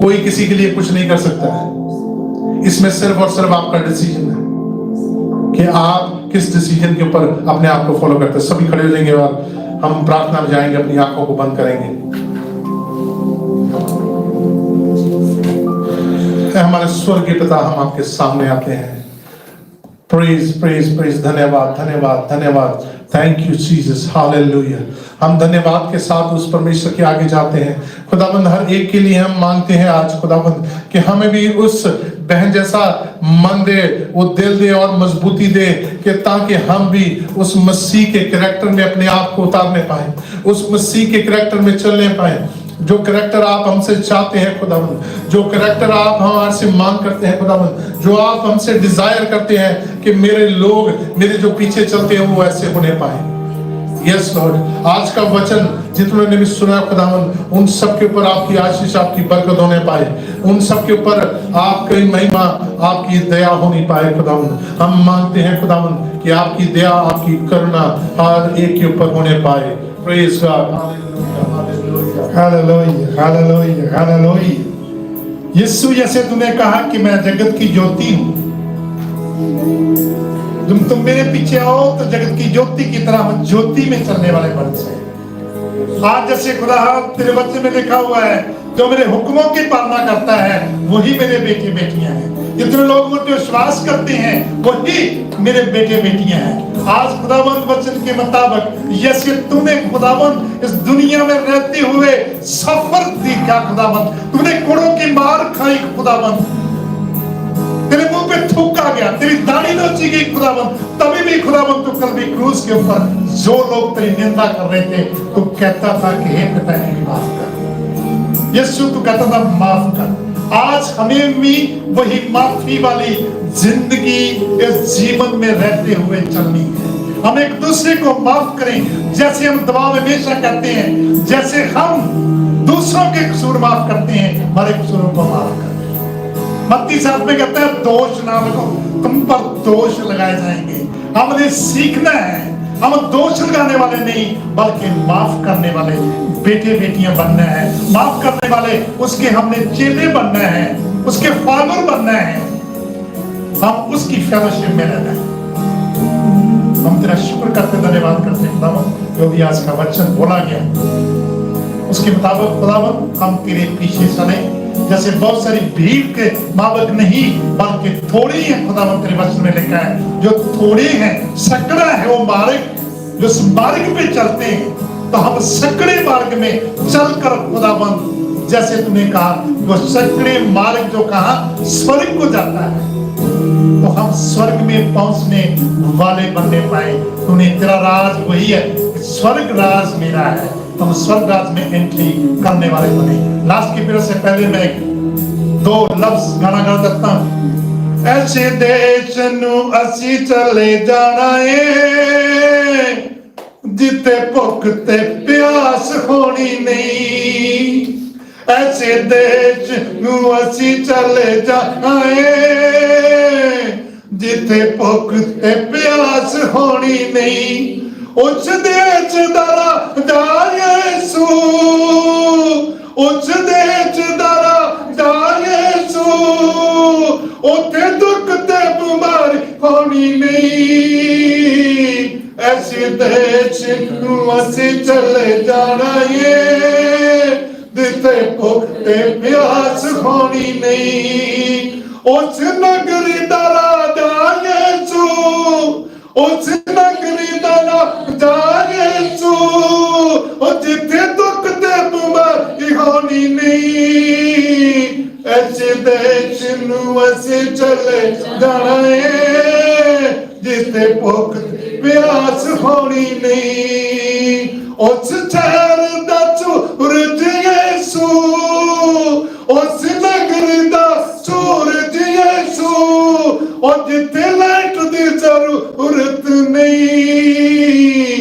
कोई किसी के लिए कुछ नहीं कर सकता है। इसमें सिर्फ और सिर्फ आपका डिसीजन है कि आप किस डिसीजन के ऊपर अपने आप को फॉलो करते हैं। सभी खड़े हो जाएंगे और हम प्रार्थना में जाएंगे, अपनी आंखों को बंद करेंगे। हमारे स्वर्गीय पिता, हम आपके सामने आते हैं। प्रेज प्रेज प्रेज, धन्यवाद धन्यवाद धन्यवाद। Thank you Jesus, hallelujah. हम धन्यवाद के साथ उस परमेश्वर के आगे जाते हैं। खुदाबंद हर एक के लिए हम मांगते हैं आज खुदाबंद कि हमें भी उस बहन जैसा मन दे, वो दिल दे और मजबूती दे कि ताकि हम भी उस मसीह के कैरेक्टर में अपने आप को उतारने पाए, उस मसीह के कैरेक्टर में चलने पाए। जो कैरेक्टर आप हमसे चाहते हैं खुदावंद, जो कैरेक्टर आप हमारे से मांग करते हैं खुदावंद, जो आप हमसे डिजायर करते हैं कि मेरे लोग मेरे जो पीछे चलते हैं वो ऐसे होने पाए। यस लॉर्ड, आज का वचन जितने ने भी सुना खुदावंद, उन सब के ऊपर आपकी आशीष, आपकी बरकत होने पाए, उन सब के ऊपर आपकी महिमा, आपकी दया होनी पाए खुदावंद। हम मांगते हैं खुदावंद कि आपकी दया, आपकी करुणा हर एक के ऊपर होने पाए। Praise God, hallelujah hallelujah hallelujah. Yeshu, जैसे तूने कहा कि मैं जगत की ज्योति हूं, जब तुम मेरे पीछे आओ तो जगत की ज्योति की तरह हम ज्योति में चलने वाले बन जाए। आज जैसे खुदा तेरे वचन में लिखा हुआ है, जो मेरे हुक्मों की पालना करता है वही मेरे बेटे बेटियां हैं। जितने लोग मुझ पर विश्वास करते हैं वही मेरे बेटे बेटियां हैं। आज खुदावंद वचन के मुताबिक जैसे तूने खुदावंद इस दुनिया में रहते हुए सफर देखा खुदावंद, तूने कोड़ों की मार खाई खुदावंद, तेरे मुंह पे थूका गया, तेरी दाढ़ी नोची गई खुदावंद, तभी भी खुदावंद तू कल भी क्रूस के ऊपर जो लोग तेरी निंदा कर रहे थे, तू कहता था कि हे पिता इन्हें माफ कर। यीशु तू कहता था माफ कर। आज हमें भी वही माफी वाली जिंदगी इस जीवन में रहते हुए चलनी है। हम एक दूसरे को माफ करें, जैसे हम दुआ में हमेशा कहते हैं, जैसे हम दूसरों के कसूर माफ करते हैं, हमारे कसूरों को माफ करें। मत्ती 7 में कहता है दोष ना लगो, तुम पर दोष लगाए जाएंगे। हमने सीखना है, हम दोष लगाने वाले नहीं बल्कि माफ करने वाले बेटे बेटियां बनना है, माफ करने वाले उसके हमने चेले बनना है, उसके फॉलोअर बनना है, हम उसकी फेलोशिप में रहना है। हम तेरा शुक्र करते, धन्यवाद करते खुदावंद, जो भी आज का वचन बोला गया उसके मुताबिक खुदावंद हम तेरे पीछे चले। जैसे बहुत सारी भीड़ के माबक नहीं बल्कि थोड़ी है, खुदावंद तेरे वचन में लिखा है जो थोड़ी है, सकड़ा है वो मार्ग, जो उस मार्ग पे चलते हैं। तो हम सकड़े मार्ग में चलकर खुदावंद, जैसे तूने कहा वो सकड़े मार्ग जो कहा स्वर्ग को जाता है, तो हम स्वर्ग में पहुंचने वाले बनने पाए। तूने तेरा राज वही है, स्वर्ग राज मेरा है, हम स्वर्ग राज में एंट्री करने वाले बने। लास्ट की पीरियड से पहले मैं 2 लफ्ज गाना गा सकता हूं। ऐसे देश नू असी चले जाना है जिते भुख ते प्यास होनी नहीं। ऐसे देश नू असी चले जाना है जिथे भुख ते प्यास होनी नहीं। उस देश दा राजा यीशु, उस देश दा राजा यीशु, उथे दुख ते बीमारी होनी नहीं। ऐसे देश नू असी चले जाना है जिथे भुख ते प्यास होनी नहीं। उस नगरी दा राजा यीशु, उस नगरी दा राजा यीशु, जिथे दुख ते बीमारी होनी नहीं। ऐसे देश नू असी चले जाना है जिथे भुख प्यास होनी नहीं। उस शहर दा सूरज यीशु, उस नगरी दा सूरज यीशु, और जिथे लाइट दी जरूरत नहीं।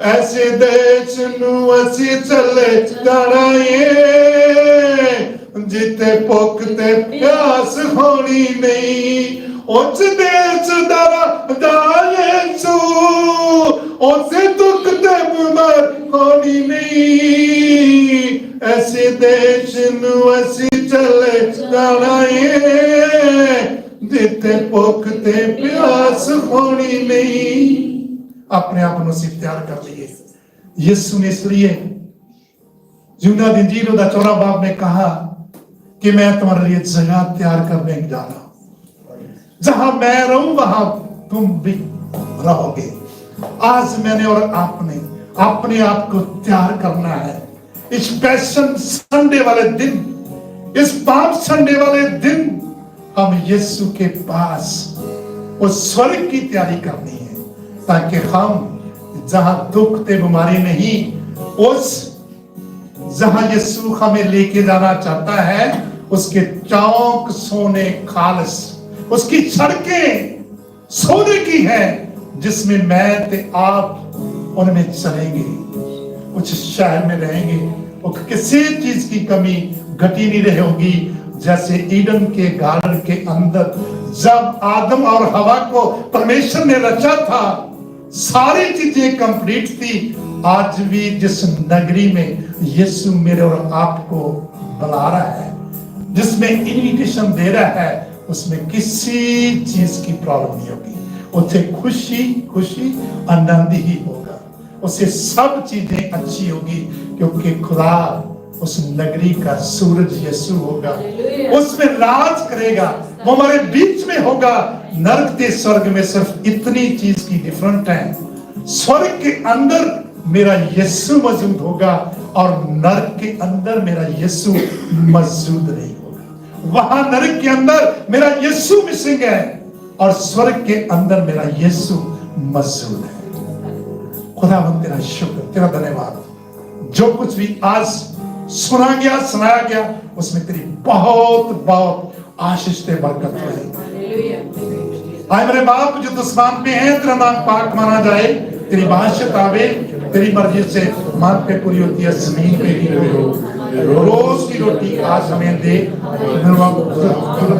ऐसे देश नू असी चले जाना है जिथे भुख ते प्यास होनी नहीं। उस देश दा राजा यीशु, उसे दुख ते बीमारी होनी नहीं। ऐसे देश नू असी चले जाना है जिथे भुख ते प्यास होनी नहीं। अपने आप को तैयार कर लिए। यीशु ने इसलिए यूहन्ना दी इंजील दा 4 बाब में कहा कि मैं तुम्हारे लिए जगह तैयार करने जा रहा हूं, जहां मैं रहूं वहां तुम भी रहोगे। आज मैंने और आपने अपने आप को तैयार करना है। इस पैशन संडे वाले दिन, इस पाप संडे वाले दिन हम यीशु के पास उस स्वर्ग की तैयारी करनी है, ताकि हम जहां दुख ते बीमारी नहीं, उस जहां यीशु हमें लेके जाना चाहता है उसके चौक सोने खालस, उसकी सड़कें सोने की है जिसमें मैं ते आप उनमें चलेंगे, उस शहर में रहेंगे। वो किसी चीज की कमी घटी नहीं रही होगी। जैसे ईडन के गार्डन के अंदर जब आदम और हवा को परमेश्वर ने रचा था, सारी चीजें कंप्लीट थी। आज भी जिस नगरी में यीशु मेरे और आपको बुला रहा है, जिसमें इन्विटेशन दे रहा है, उसमें किसी चीज की प्रॉब्लम नहीं होगी। उसे खुशी खुशी आनंद ही होगा, उसे सब चीजें अच्छी होगी, क्योंकि खुदा उस नगरी का सूरज यीशु होगा, उसमें राज करेगा, वो हमारे बीच में होगा। नरक के स्वर्ग में सिर्फ इतनी चीज की डिफरेंट है, स्वर्ग के अंदर मेरा यीशु मौजूद होगा और नरक के अंदर मेरा यीशु मौजूद नहीं होगा। वहां नरक के अंदर मेरा यीशु मिसिंग है और स्वर्ग के अंदर मेरा यीशु मौजूद है। खुदावंद तेरा शुक्र, तेरा धन्यवाद। जो कुछ भी आज सुना गया, सुनाया गया, उसमें तेरी बहुत बहुत आशीष ते बरकत रहे। आए मेरे बाप जो आसमान पे है, तेरा नाम पाक माना जाए, तेरी बादशाहत आवे, तेरी मर्जी से मान पे पूरी होती है, जमीन पे भी पूरी हो। रोज की रोटी आज हमें दे।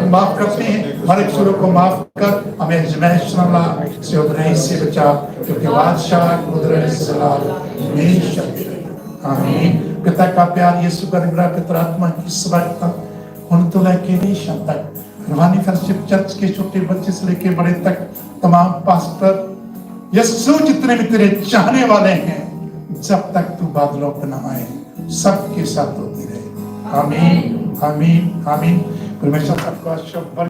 माफ करते हैं, हमारे कसूरों को माफ कर, हमें आजमाइश से बुराई से बचा, क्योंकि बादशाह कुदरत सलाम हमेशा तेरे। आमीन। पिता का प्यार, यीशु का निबरा, पिता आत्मा की सवारता उन तो लेके नहीं शाम तक रूहानी फेलोशिप चर्च के छोटे बच्चे से लेके बड़े तक तमाम पास्टर यीशु जितने भी तेरे चाहने वाले हैं, जब तक तू बादलों पर न आए सबके साथ होती रहे। आमीन आमीन आमीन। परमेश्वर आपका शुभ